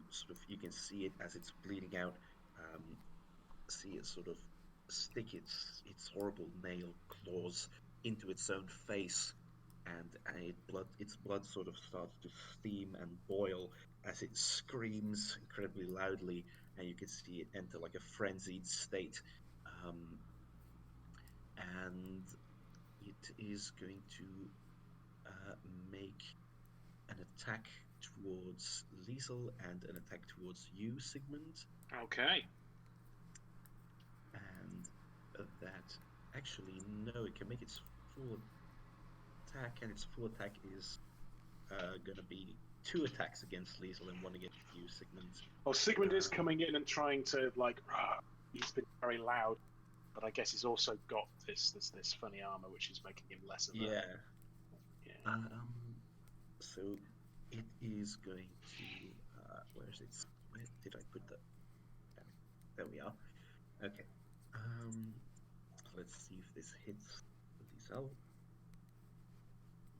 sort of, you can see it as it's bleeding out. See it sort of stick its horrible nail claws into its own face, and its blood sort of starts to steam and boil as it screams incredibly loudly, and you can see it enter like a frenzied state. And it is going to make an attack towards Liesel and an attack towards you, Sigmund. Okay. And that actually, no, it can make its full attack, and its full attack is gonna be 2 attacks against Liesel and 1 against you, Sigmund. Well, Sigmund is coming in and trying to he's been very loud, but I guess he's also got this funny armor, which is making him less of a... Yeah. Yeah. So it is going to. Where did I put that? There we are. Okay. Let's see if this hits Liesel.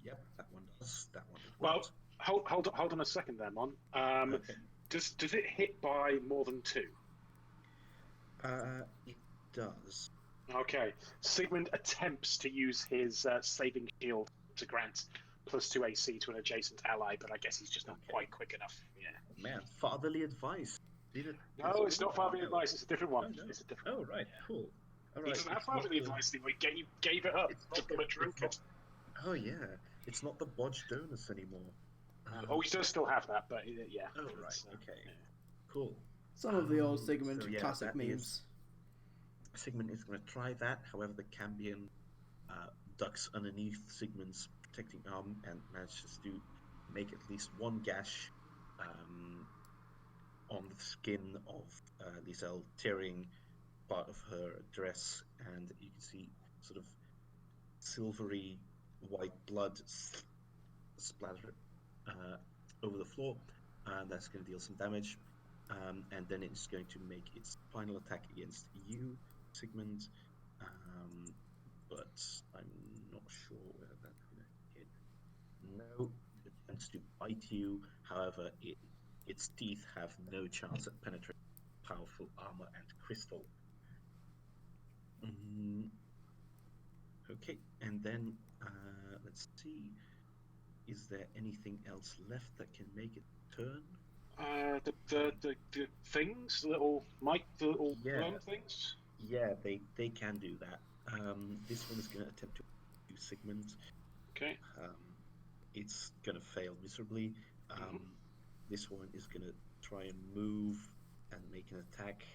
Yep, that one does. That one did Well, not. hold on a second there, Mon. Okay. Does it hit by more than 2? It does. Okay. Sigmund attempts to use his saving shield to grant +2 AC to an adjacent ally, but I guess he's just not quite quick enough. Yeah. Man, fatherly advice. No, it's not fatherly advice. It's a different one. Oh, no. It's a different. Oh, right, Yeah. cool. All He right. doesn't have fatherly advice anymore. He gave it up It's to not become a drinker. Oh yeah, it's not the Bodge Donus anymore. Oh, he does still have that, but yeah. Oh right, it's, okay, yeah. cool. Some of the old Sigmund so yeah, classic that memes. Sigmund is going to try that. However, the Cambion ducks underneath Sigmund's protecting arm and manages to make at least 1 gash on the skin of Liesel, tearing part of her dress, and you can see sort of silvery white blood splatter over the floor, and that's going to deal some damage. And then it's going to make its final attack against you, Sigmund, but I'm not sure whether that's going to hit. No, it attempts to bite you. However, its teeth have no chance at penetrating powerful armor and crystal. Okay, and then let's see. Is there anything else left that can make it turn? The things, the little worm things. Yeah, they can do that. This one is going to attempt to do Sigmund. Okay. It's going to fail miserably. This one is going to try and move and make an attack.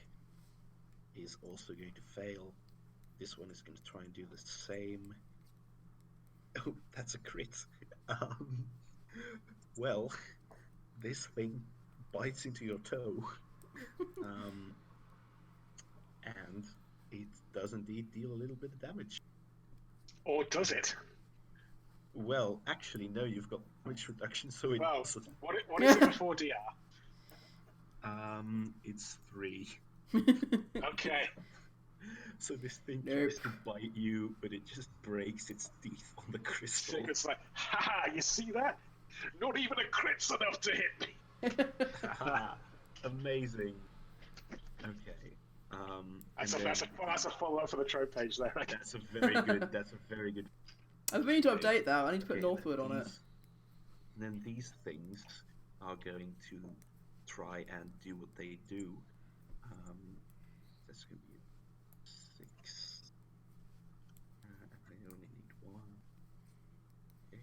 Is also going to fail. This one is going to try and do the same. Oh, that's a crit. Well, this thing bites into your toe, and it does indeed deal a little bit of damage. Or does it? Well, actually, no. You've got damage reduction, so it. Well, what is it before DR? It's 3. Okay. So this thing tries to bite you, but it just breaks its teeth on the crystal. It's like, haha, you see that? Not even a crit's enough to hit me. Amazing. Okay. That's a follow-up for the trope page there. Right? That's a very good. That's a very good. I've been to update that. I need to put Northwood on it. Then these things are going to try and do what they do. That's going to be 6. I only need 1. Okay.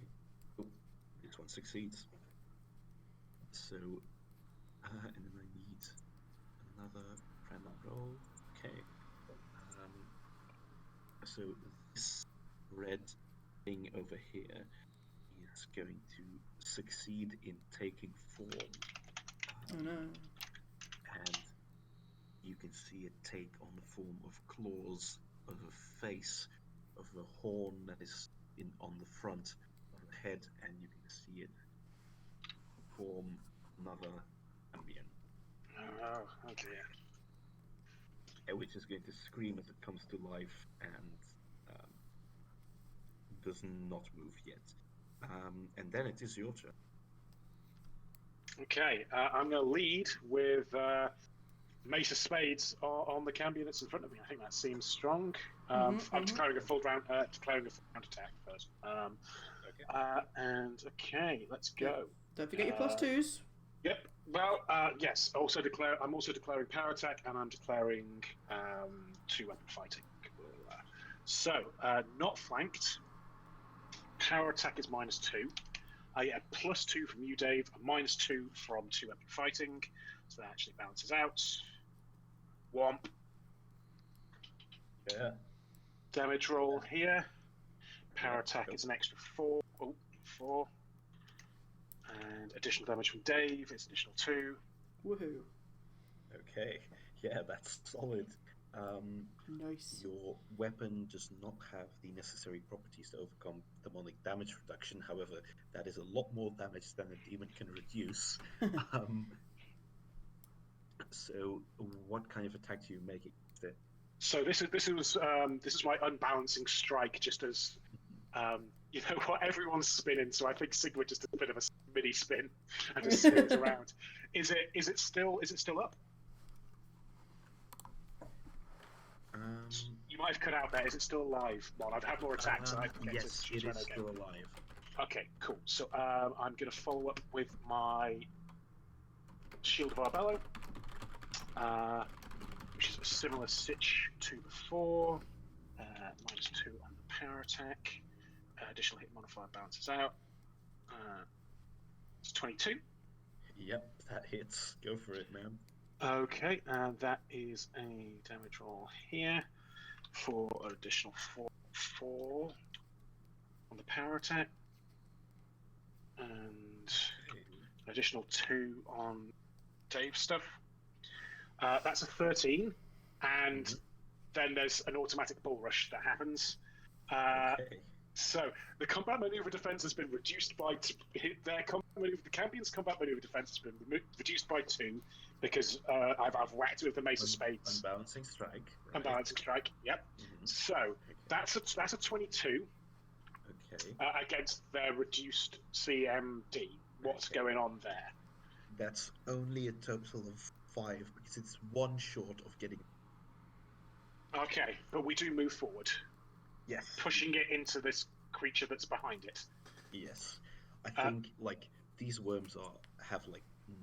Oh, this one succeeds. So, and then I need another friendly roll. Okay. So this red thing over here is going to succeed in taking form. Oh no. And you can see it take on the form of claws, of a face, of a horn that is on the front of the head, and you can see it form another ambient. Oh dear. Which is going to scream as it comes to life and does not move yet. And then it is your turn. Okay, I'm going to lead with Mace of Spades on the cambion that's in front of me. I think that seems strong. I'm declaring a full round attack first. Okay, let's go. Don't forget your +2s. Yep. Well, yes. I'm also declaring power attack, and I'm declaring 2-weapon fighting. So, not flanked. Power attack is -2. I get a +2 from you, Dave. A -2 from 2-weapon fighting. So that actually balances out. Womp. Yeah. Damage roll here. Power attack is an extra 4. Oh, 4. And additional damage from Dave is additional 2. Woohoo. Okay. Yeah, that's solid. Nice. Your weapon does not have the necessary properties to overcome demonic damage reduction. However, that is a lot more damage than a demon can reduce. So, what kind of attack do you make against it? So this is my unbalancing strike, just as you know what, everyone's spinning. So I think Sigma just did a bit of a mini spin and just spins around. Is it still up? You might have cut out there. Is it still alive? Well, I've had more attacks. And yes, it is still alive. Okay, cool. So I'm going to follow up with my Shield of Arbello, which is a similar sitch to before. -2 on the power attack. Additional hit modifier balances out. It's 22. Yep, that hits. Go for it, man. Okay, and that is a damage roll here for an additional 4 on the power attack, and an additional 2 on Dave's stuff. That's a 13, and then there's an automatic bull rush that happens. So the combat maneuver defense has been reduced by their combat maneuver. The champion's combat maneuver defense has been reduced by 2 because I've whacked it with the Mace of Spades. Unbalancing strike. Right. Unbalancing strike. Yep. So that's a 22. Okay. Against their reduced CMD. What's going on there? That's only a total of 5 because it's 1 short of getting. Okay, but we do move forward. Yes. Pushing it into this creature that's behind it. Yes. I think these worms have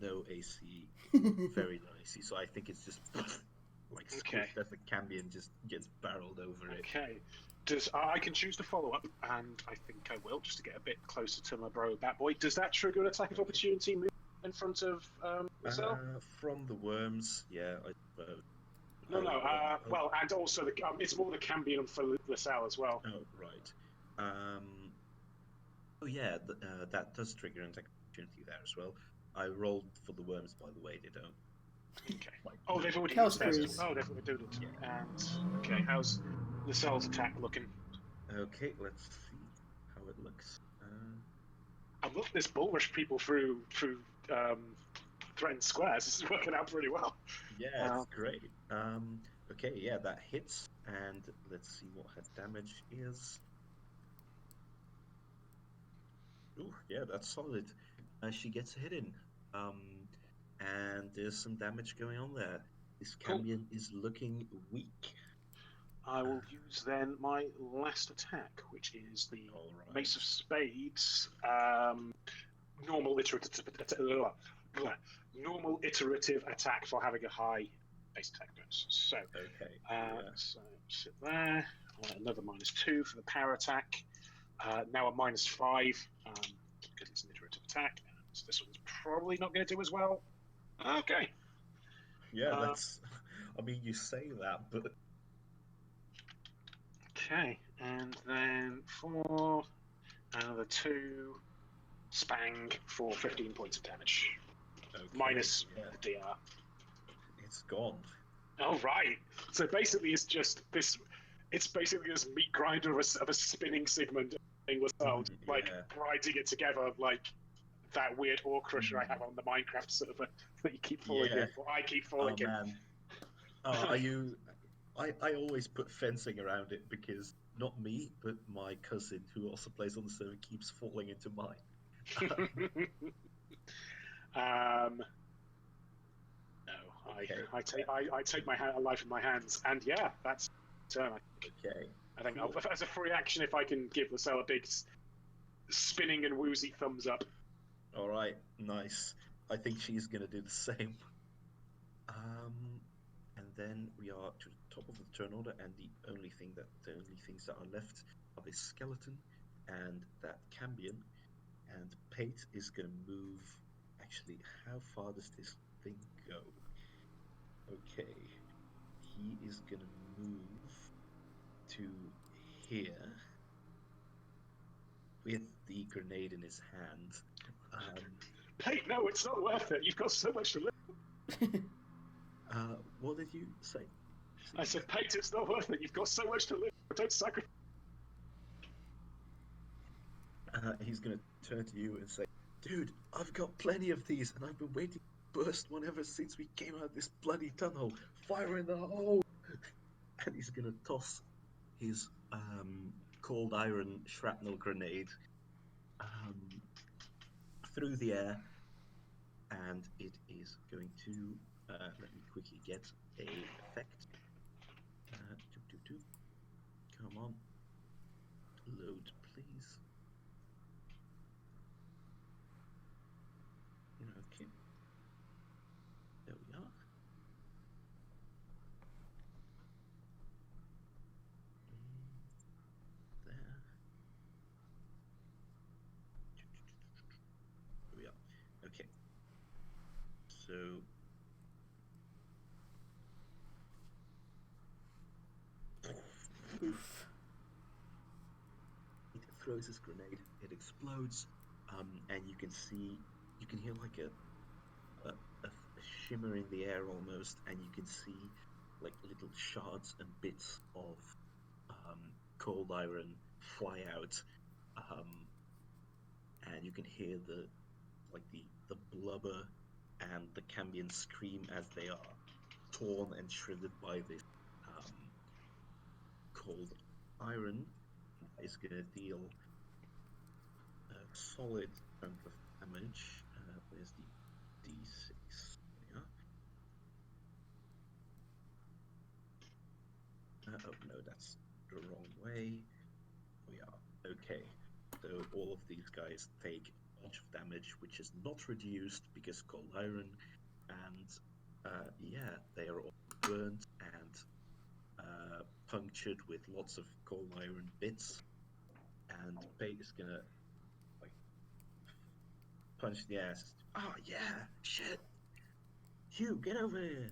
no AC, very low AC. So I think it's just squished as the cambion just gets barreled over it. Okay. I can choose to follow up, and I think I will, just to get a bit closer to my bro Batboy. Does that trigger an attack of opportunity move in front of Marcel? From the worms, yeah. No. Well, and also it's more the cambion for LaSalle as well. Oh, right. That does trigger an attack of opportunity there as well. I rolled for the worms, by the way. They don't. Okay. They've already used theirs. Oh, they've already done it. Yeah. And how's LaSalle's attack looking? Okay, let's see how it looks. I'm looking at this bull rush people through threatened squares. This is working out pretty well. Yeah, it's great. Okay, yeah, that hits, and let's see what her damage is. Ooh, yeah, that's solid. She gets a hit in. And there's some damage going on there. This cambion is looking weak. I will use then my last attack, which is the Mace of Spades. Normal iterative attack for having a high base attack bonus. So, so sit there. Another -2 for the power attack. Now a -5 because it's an iterative attack. So this one's probably not going to do as well. Okay. Yeah, that's. I mean, you say that, but. Okay, and then for another 2, spang for 15 points of damage. Okay, minus the DR. It's gone. Oh, right. So basically, it's just this. It's basically this meat grinder of a spinning Sigmund grinding it together like that weird ore crusher I have on the Minecraft server that you keep falling in. I keep falling in. Man. Are I always put fencing around it because not me, but my cousin who also plays on the server keeps falling into mine. No, Okay. I take my life in my hands, and yeah, that's turn. Okay. I think Cool. as a free action, if I can give Lacelle a big spinning and woozy thumbs up. All right. Nice. I think she's gonna do the same. And then we are to the top of the turn order, and the only things that are left are the skeleton and that Cambion. And Pate is gonna move. Actually, how far does this thing go? Okay, he is gonna move to here with the grenade in his hand. Hey, no, it's not worth it. You've got so much to live. What did you say? I said, Pate, it's not worth it. You've got so much to live. Don't sacrifice. He's gonna turn to you and say, "Dude, I've got plenty of these, and I've been waiting to burst one ever since we came out of this bloody tunnel. Fire in the hole!" And he's gonna toss his cold iron shrapnel grenade through the air, and it is going to let me quickly get a effect. Come on, load, please. Okay, there we are. There. There we are. Okay. So Oof. it throws his grenade, it explodes, and you can hear like a shimmer in the air almost, and you can see like little shards and bits of cold iron fly out, and you can hear the blubber and the Cambion scream as they are torn and shredded by this cold iron. Is going to deal a solid chunk of damage. Where's the D6? Oh no, that's the wrong way. We are okay. So all of these guys take a bunch of damage, which is not reduced because cold iron, and yeah, they are all burnt and punctured with lots of cold iron bits. And Pate is gonna like punch the ass. Oh yeah, shit! Hugh, get over here!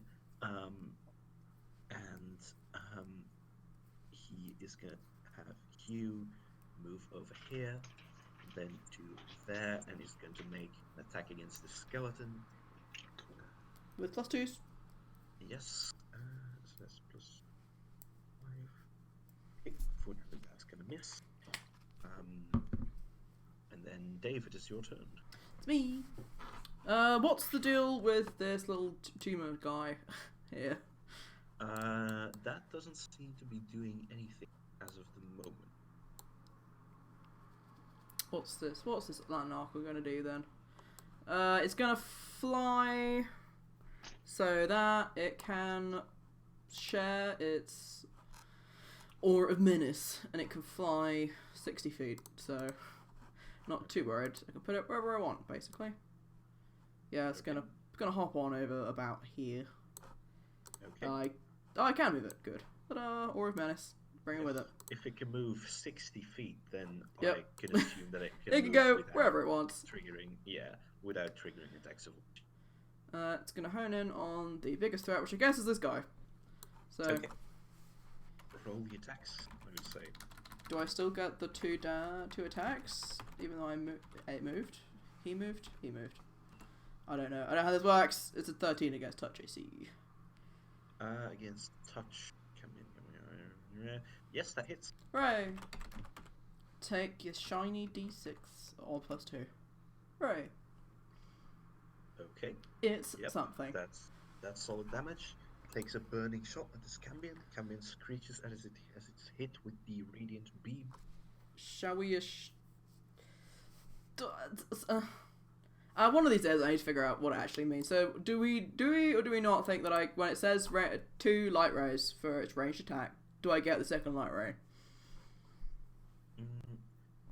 And he is gonna have Hugh move over here, then to there, and he's going to make an attack against the skeleton. With +2s. Yes. So that's +5. Okay, fortunately that's gonna miss. And then David, it's your turn. It's me. What's the deal with this little tumor guy here? That doesn't seem to be doing anything as of the moment. What's this Lanark going to do then? It's going to fly so that it can share its aura of menace, and it can fly 60 feet, so not too worried. I can put it wherever I want, basically. Yeah, it's gonna hop on over about here. Okay. I can move it, good. Ta-da! Aura of menace. Bring it with it. If it can move 60 feet, then Yep. I can assume that it can It can move go without wherever it wants. Without triggering attacks of. It's gonna hone in on the biggest threat, which I guess is this guy. So, Okay. Roll the attacks, I would say. do I still get the two attacks, even though it moved? He moved? He moved. I don't know. I don't know how this works. It's a 13 against touch AC. Against touch. Yes, that hits. Hooray! Take your shiny D6, all +2. Hooray! Okay. It's Yep, something. That's solid damage. takes a burning shot at this Cambion. Cambion screeches as it's hit with the radiant beam. Shall we? One of these days I need to figure out what it actually means. So do we or do we not think that when it says 2 light rays for its ranged attack, do I get the second light ray?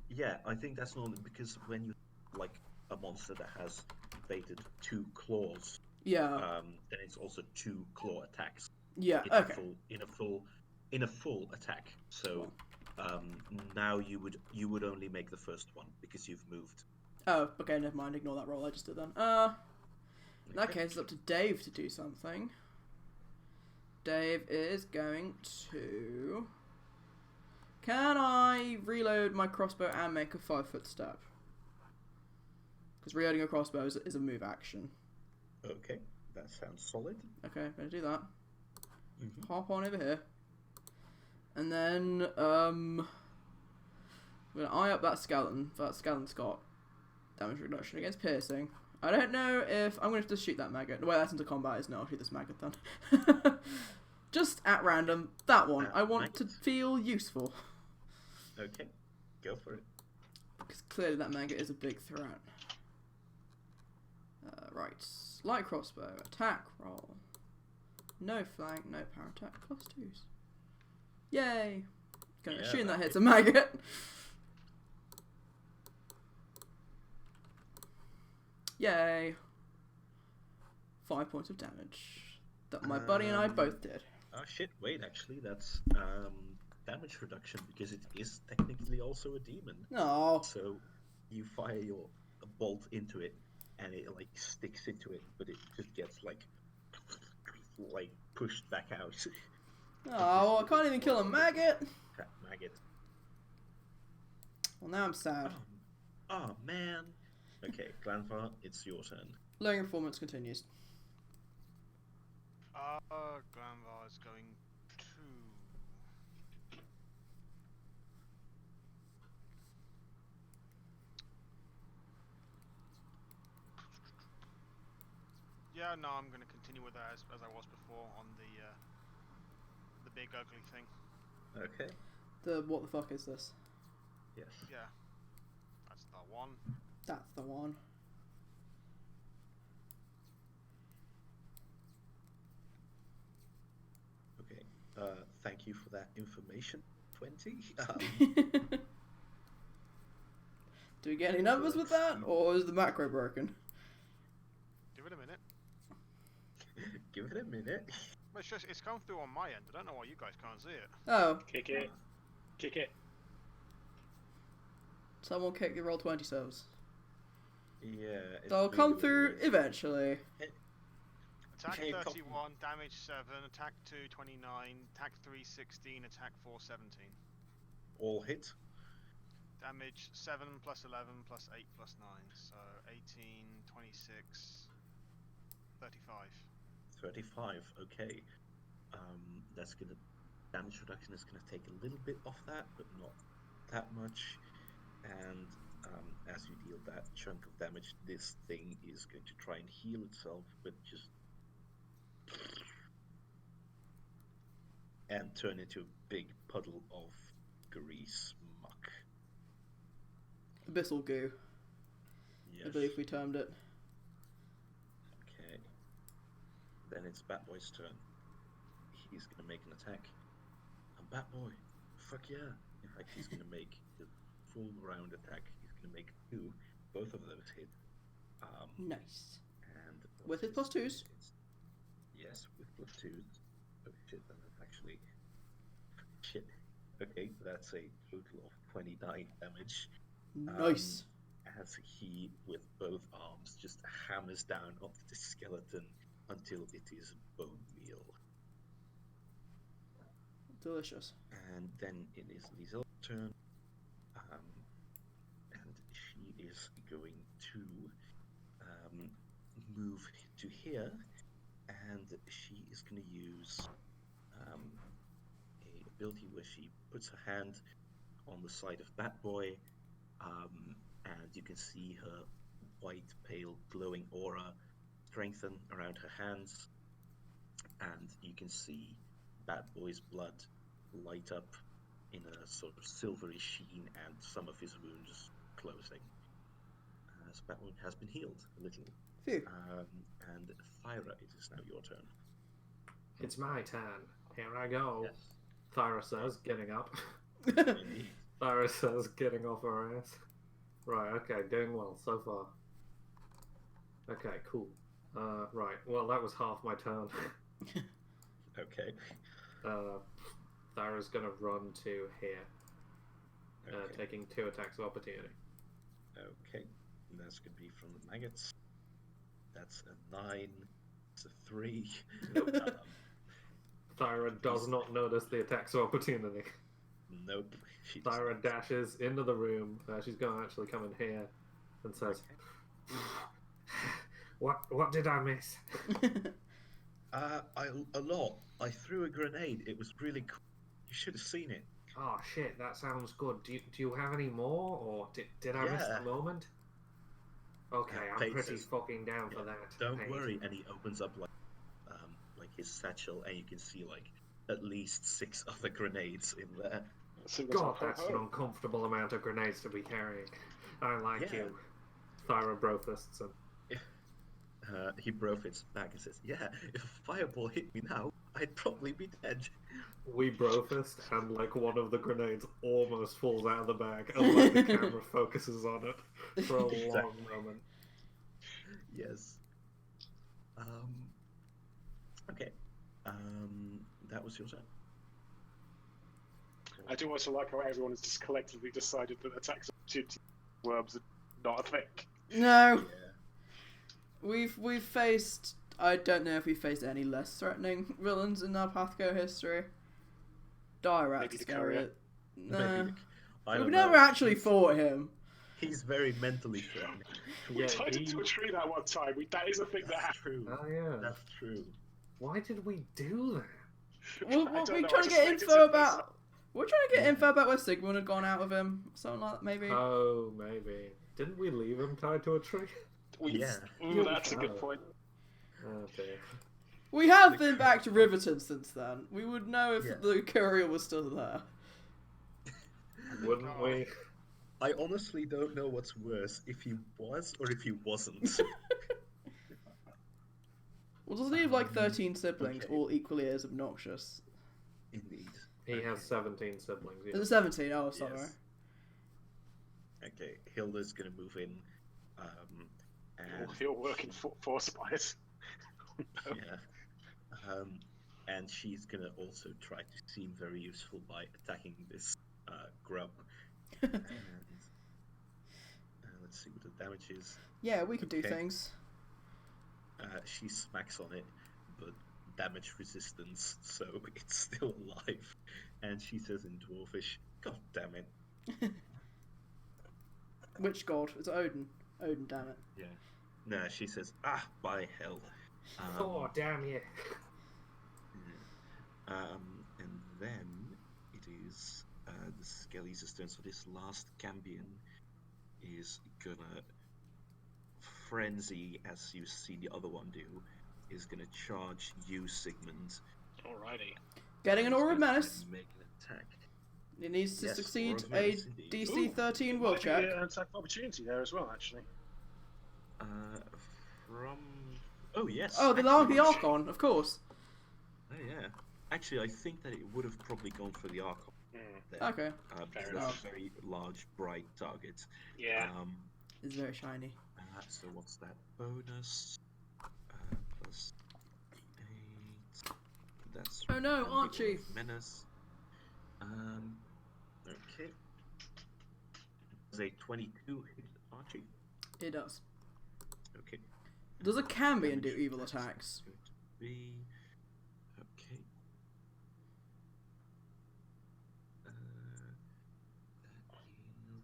Yeah, I think that's normally because when you like a monster that has evaded 2 claws, Yeah. then it's also 2 claw attacks. Yeah. In Okay. In a full attack. So now you would only make the first one because you've moved. Oh, okay. Never mind. Ignore that roll I just did then. In that case, it's up to Dave to do something. Dave is going to. Can I reload my crossbow and make a 5-foot step? Because reloading a crossbow is a move action. Okay, that sounds solid. Okay, I'm gonna do that. Mm-hmm. Hop on over here. And then, I'm gonna eye up that skeleton. That skeleton's got damage reduction against piercing. I don't know if I'm gonna have to shoot that maggot. Well, that's into combat, isn't it? I'll shoot this maggot then. Just at random, that one. I want to feel useful. Okay, go for it. Because clearly that maggot is a big threat. Right, light crossbow, attack roll. No flank, no power attack, +2s. Yay! Gonna assume that hits a maggot. Yay! 5 points of damage. That my buddy and I both did. Oh shit, wait, actually that's damage reduction because it is technically also a demon. No. So you fire your bolt into it and it like sticks into it, but it just gets like pushed back out. Oh, I can't even kill a maggot. That maggot. Well, now I'm sad. Oh man. Okay, Glanvar, it's your turn. Lowering performance continues. Glanvar is going to. Yeah, no, I'm going to continue with that as I was before on the big ugly thing. Okay. What the fuck is this? Yes. Yeah, that's the one. That's the one. Okay. Thank you for that information. 20. Do we get any numbers with that, or is the macro broken? Give it a minute. Give it a minute. But it's come through on my end. I don't know why you guys can't see it. Oh. Kick it. Kick it. Someone kick the roll 20 serves. Yeah. They'll come through eventually. Attack Okay, 31, damage 7, attack 2, 29, attack 3, 16, attack 4, 17. All hit. Damage 7 plus 11 plus 8 plus 9, so 18, 26, 35. 35. Okay. That's gonna damage reduction is gonna take a little bit off that, but not that much. And as you deal that chunk of damage, this thing is going to try and heal itself, but just and turn into a big puddle of grease muck. Abyssal goo, Yes. I believe we termed it. Okay. Then it's Batboy's turn. He's gonna make an attack. And Batboy, fuck yeah! In fact, he's gonna make the full round attack. He's gonna make 2. Both of those hit. Nice. And With his +2s? Yes, with +2s. Oh shit, then that's actually shit. Okay, that's a total of 29 damage. Nice. As he, with both arms, just hammers down onto the skeleton until it is bone meal. Delicious. And then it is Liesel's turn. And she is going to move to here. And she is going to use a ability where she puts her hand on the side of Batboy. And you can see her white, pale, glowing aura strengthen around her hands. and you can see Bad Boy's blood light up in a sort of silvery sheen, and some of his wounds closing. So Bad Boy has been healed a little. Phew. And Thyra, it is now your turn. It's my turn. Here I go. Yes. Thyra says, getting up. Indeed. Thyra says, getting off her ass. Right, okay, doing well so far. Okay, cool. Right, well, that was half my turn. Okay. Thyra's gonna run to here, Okay. taking 2 attacks of opportunity. Okay. And that's going to be from the maggots. That's a 9. It's a 3. Thyra does not notice the attacks of opportunity. Nope. She does Thyra not. dashes into the room. She's gonna actually come in here and says, "What did I miss?" A lot. I threw a grenade. It was really cool. You should have seen it. Oh shit, that sounds good. Do you have any more, or did I miss Yeah. the moment? Okay, I'm Paige pretty says, fucking down for that. Don't Paige. worry. And he opens up like his satchel, and you can see like at least 6 other grenades in there. So God, that's an uncomfortable amount of grenades to be carrying. I like Yeah. you. Thyra brofists him. He profits back and says, "Yeah, if a fireball hit me now, I'd probably be dead." We brofist, and like one of the grenades almost falls out of the bag, and like the camera focuses on it for a long Exactly. moment. Yes. Okay. That was your turn. I do also like how everyone has just collectively decided that attacks of opportunity worms are not a thing. No, Yeah. we've faced. I don't know if we've faced any less threatening villains in our PATHCO history. Dire Rat's Maybe the scary. courier. No, Maybe. I we've don't never know. actually fought him. He's very mentally threatening. We Yeah, tied into a tree that one time. That is a thing that That's happened. true. Oh yeah. That's true. Why did we do that? We're I don't trying know, to I get suspect info it's in about. We're trying to get Yeah. info about where Sigmund had gone out with him. Something like that, maybe. Oh, maybe. Didn't we leave him tied to a tree? Yeah. Ooh, that's a good point. Oh dear. We have been back to Riverton since then. We would know if Yeah. the courier was still there. Wouldn't we? I honestly don't know what's worse, if he was or if he wasn't. Well, doesn't he have like 13 siblings, okay. all equally as obnoxious? Indeed. He has 17 siblings. Yeah. Is it 17? Oh, sorry. Yes. Okay, Hilda's gonna move in. And You're working for spies. yeah. And she's gonna also try to seem very useful by attacking this grub. And let's see what the damage is. Yeah, we can do Okay. things. She smacks on it, but damage resistance, so it's still alive. And she says in Dwarfish, "God damn it." Which god? It's Odin. Odin, damn it. Yeah. No, she says, "Ah, by hell." Oh, damn you. And then it is the Skelly's turn. So this last Cambion is gonna frenzy, as you see the other one do, is gonna charge you, Sigmund. Alrighty. Getting an He's Aura of gonna Menace. Make an attack. It needs to Yes, succeed Aura of a Menace, indeed. DC 13 will Might be check. an attack of opportunity there as well, actually. From oh yes. Oh, the actually- Archon, of course. Oh yeah. Actually, I think that it would have probably gone for the Archon. There. Okay. Because Fair that's enough. a very large, bright target. Yeah. It's very shiny. So what's that bonus? Plus 8. That's Oh no, from the Archie. Aura of Menace. Okay. Does a 22 hit Archie? It does. Okay. Does a Cambion do Damage evil that's attacks? going to be okay. That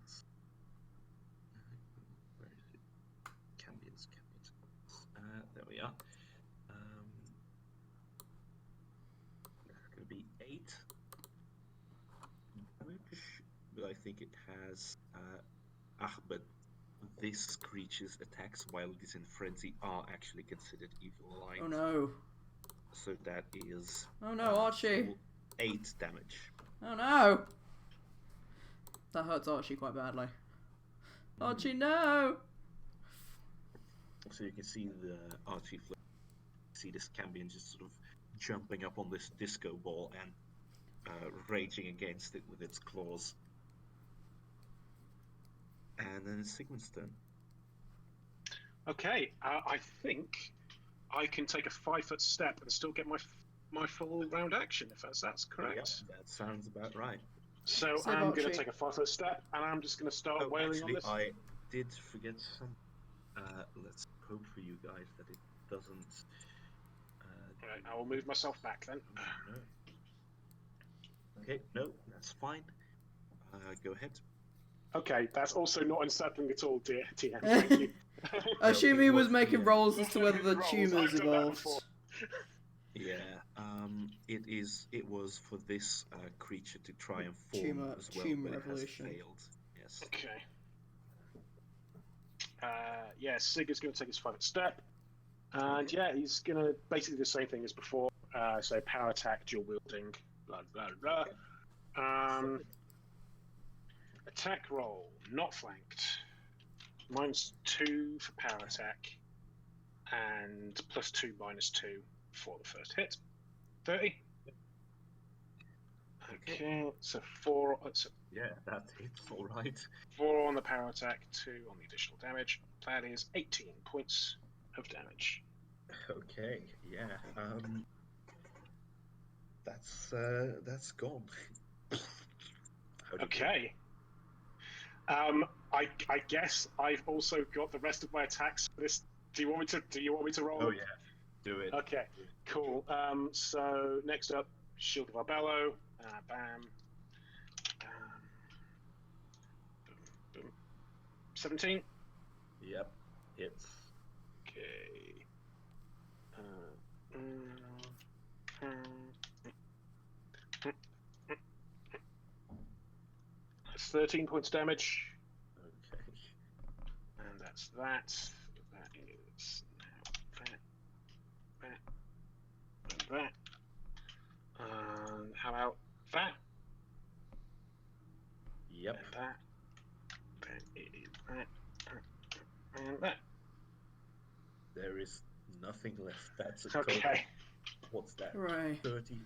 is where is it? Cambions. There we are. That's going to be 8 damage, but I think it has. But this creature's attacks while it is in frenzy are actually considered evil aligned. Oh no. So that is Oh no, Archie. full 8 damage. Oh no. That hurts Archie quite badly. Archie, no. So you can see the Archie see this Cambion just sort of jumping up on this disco ball and raging against it with its claws. And then it's Sigmund's turn. Okay, I think I can take a 5-foot step and still get my full round action, if that's correct. Yep, that sounds about right. So Save I'm going Archie. to take a 5-foot step, and I'm just going to start wailing actually, on this. I did forget some. Let's hope for you guys that it doesn't. Right, I will move myself back then. No. Okay, no, that's fine. Go ahead. Okay, that's also not unsettling at all, dear TM. Thank you. I assume he was was making the, rolls as to whether the Rolls, tumours I've done that before. evolved. Yeah. It was for this creature to try and form Tumor- as well, tumor but it has evolution. failed. Yes. Okay. Yeah, Sig is going to take his 5-foot step. And yeah, he's going to basically do the same thing as before. So power attack, dual wielding, blah, blah, blah. Attack roll, not flanked. -2 for power attack. And +2, -2 for the first hit. 30. Okay, so 4. So Yeah, that hits all right. 4 on the power attack, 2 on the additional damage. That is 18 points of damage. Okay, yeah. That's gone. How do you Okay. I guess I've also got the rest of my attacks for this. Do you want me to roll? Oh them? yeah, do it. Okay, cool. So next up, Shield of Arbello. Bam. Boom, boom. 17. Yep, hits. Okay. That's 13 points damage, Okay. and that's that. That is now that, and that. How about that? Yep. And that. Then it is that. And that. There is nothing left. That's a total. Okay. What's that? Hooray. 30.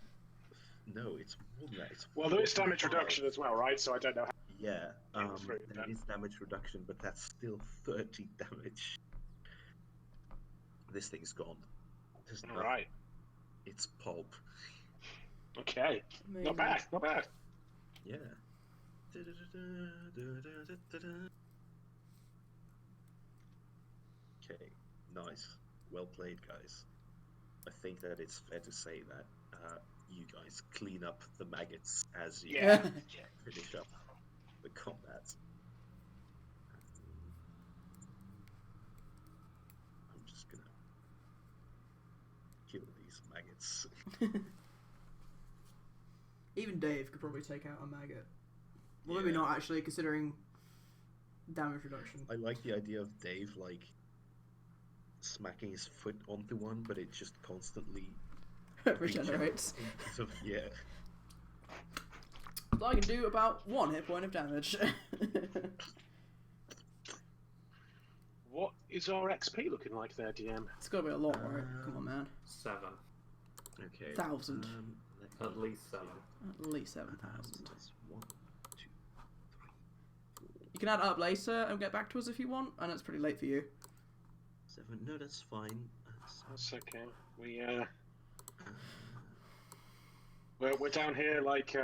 No, it's more than that. It's Well, there is damage 45. reduction as well, right? So I don't know how. Yeah, through there that. is damage reduction, but that's still 30 damage. This thing's gone. There's All nothing. right. It's pulp. Okay. Amazing. Not bad. Not bad. Yeah. Okay, nice. Well played, guys. I think that it's fair to say that you guys clean up the maggots as you Yeah. finish up the combat. I'm just gonna kill these maggots. Even Dave could probably take out a maggot. Well, Yeah. maybe not actually, considering damage reduction. I like the idea of Dave like smacking his foot onto one, but it just constantly Regenerates. So, yeah. So I can do about 1 hit point of damage. What is our XP looking like there, DM? It's gotta be a lot, right? Come on, man. 7. Okay. 1,000. At least 7. At least 7,000. That's 1, 2, 3, 4, You can add it up later and get back to us if you want. I know it's pretty late for you. 7. No, that's fine. That's okay. We're down here like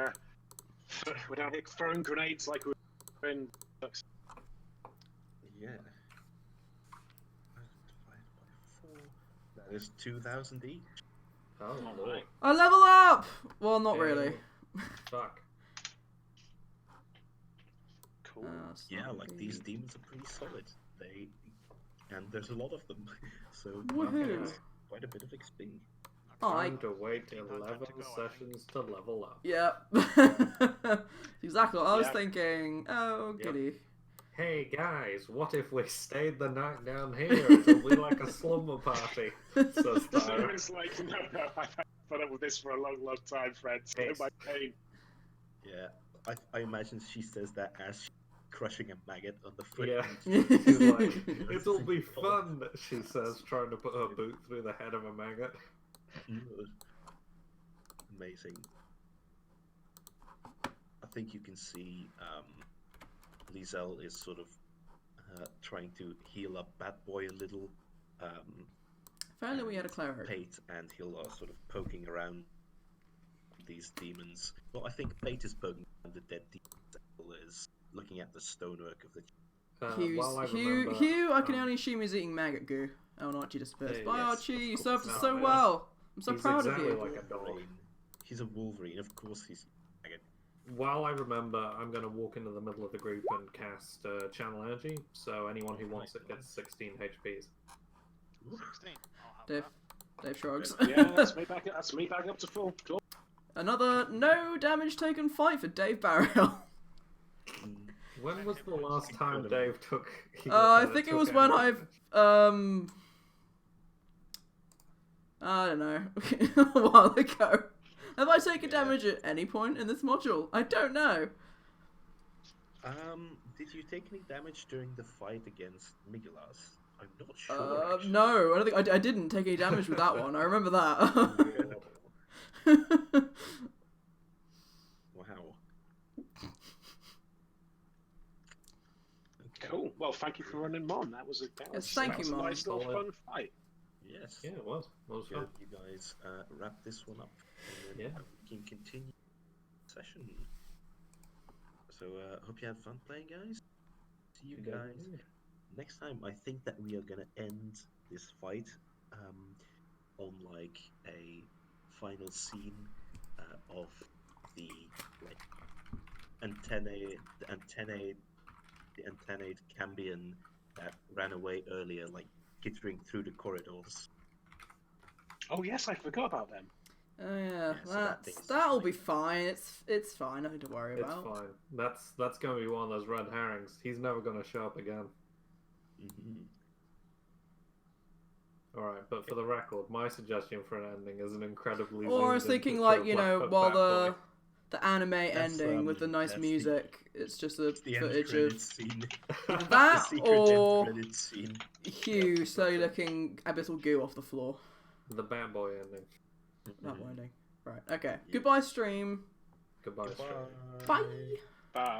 we're down here throwing grenades like we're in. Yeah. Divided by 4. That is 2,000 each. Oh, All Lord. right. I level up! Well, not really. Fuck. Cool. It's Yeah, not like really- these demons are pretty solid. And there's a lot of them, so Woohoo. that's quite a bit of XP. Oh, Time to wait 1,500 11 to go, I think. sessions to level up. Yeah. Exactly what I was Yeah. thinking. Oh, Yep. giddy. Hey guys, what if we stayed the night down here? It'll be like a slumber party. Says Thyra. It's like, no, I've put up with this for a long, long time, friends. Hey. Know my pain. Yeah, I imagine she says that as she's crushing a maggot on the foot. Yeah. She's like, it'll be fun, she says, trying to put her boot through the head of a maggot. Amazing. I think you can see Lizelle is sort of trying to heal up Bad Boy a little. If only we had a cleric. Pate and Hill are sort of poking around these demons. Well, I think Pate is poking around the dead demons. Hill is looking at the stonework of the. Hugh, I can only assume he's eating maggot goo. Oh, and Archie disappears. Bye, yes, Archie. You of served course. us so No, well. I'm so he's proud exactly of you. like a dog. He's a Wolverine, of course he's a maggot. While I remember, I'm going to walk into the middle of the group and cast Channel Energy, so anyone who wants it gets 16 HPs. 16. I'll have Dave, that. Dave shrugs. Yeah, that's me back up to full. Cool. Another no damage taken fight for Dave Barrel. When was the last time Dave took... I think it was when I've I don't know, a while ago. Have I taken damage at any point in this module? I don't know. Did you take any damage during the fight against Miguelas? I'm not sure. Actually. No, I don't think I didn't take any damage with that one. I remember that. Wow. Cool. Well, thank you for running Mon. That was a thank you, Mon. nice little fun fight. Yes. Yeah, it was. It was fun. You guys wrap this one up. And then we can continue the session. So hope you had fun playing, guys. See you guys next time. I think that we are gonna end this fight on like a final scene of the like antennae Cambion that ran away earlier, like skittering through the corridors. Oh yes, I forgot about them. Oh yeah, so that'll be fine. It's fine. Nothing to worry It's about. fine. That's going to be one of those red herrings. He's never going to show up again. Alright, but for the record, my suggestion for an ending is an incredibly... Or I was thinking, like, you know, while the anime ending with the nice music, it's just a footage of scene. that, the or scene. Hugh slowly licking abyssal goo off the floor. The Bad Boy ending. That ending. Right, okay. Goodbye, stream. Goodbye, stream. Bye. Bye.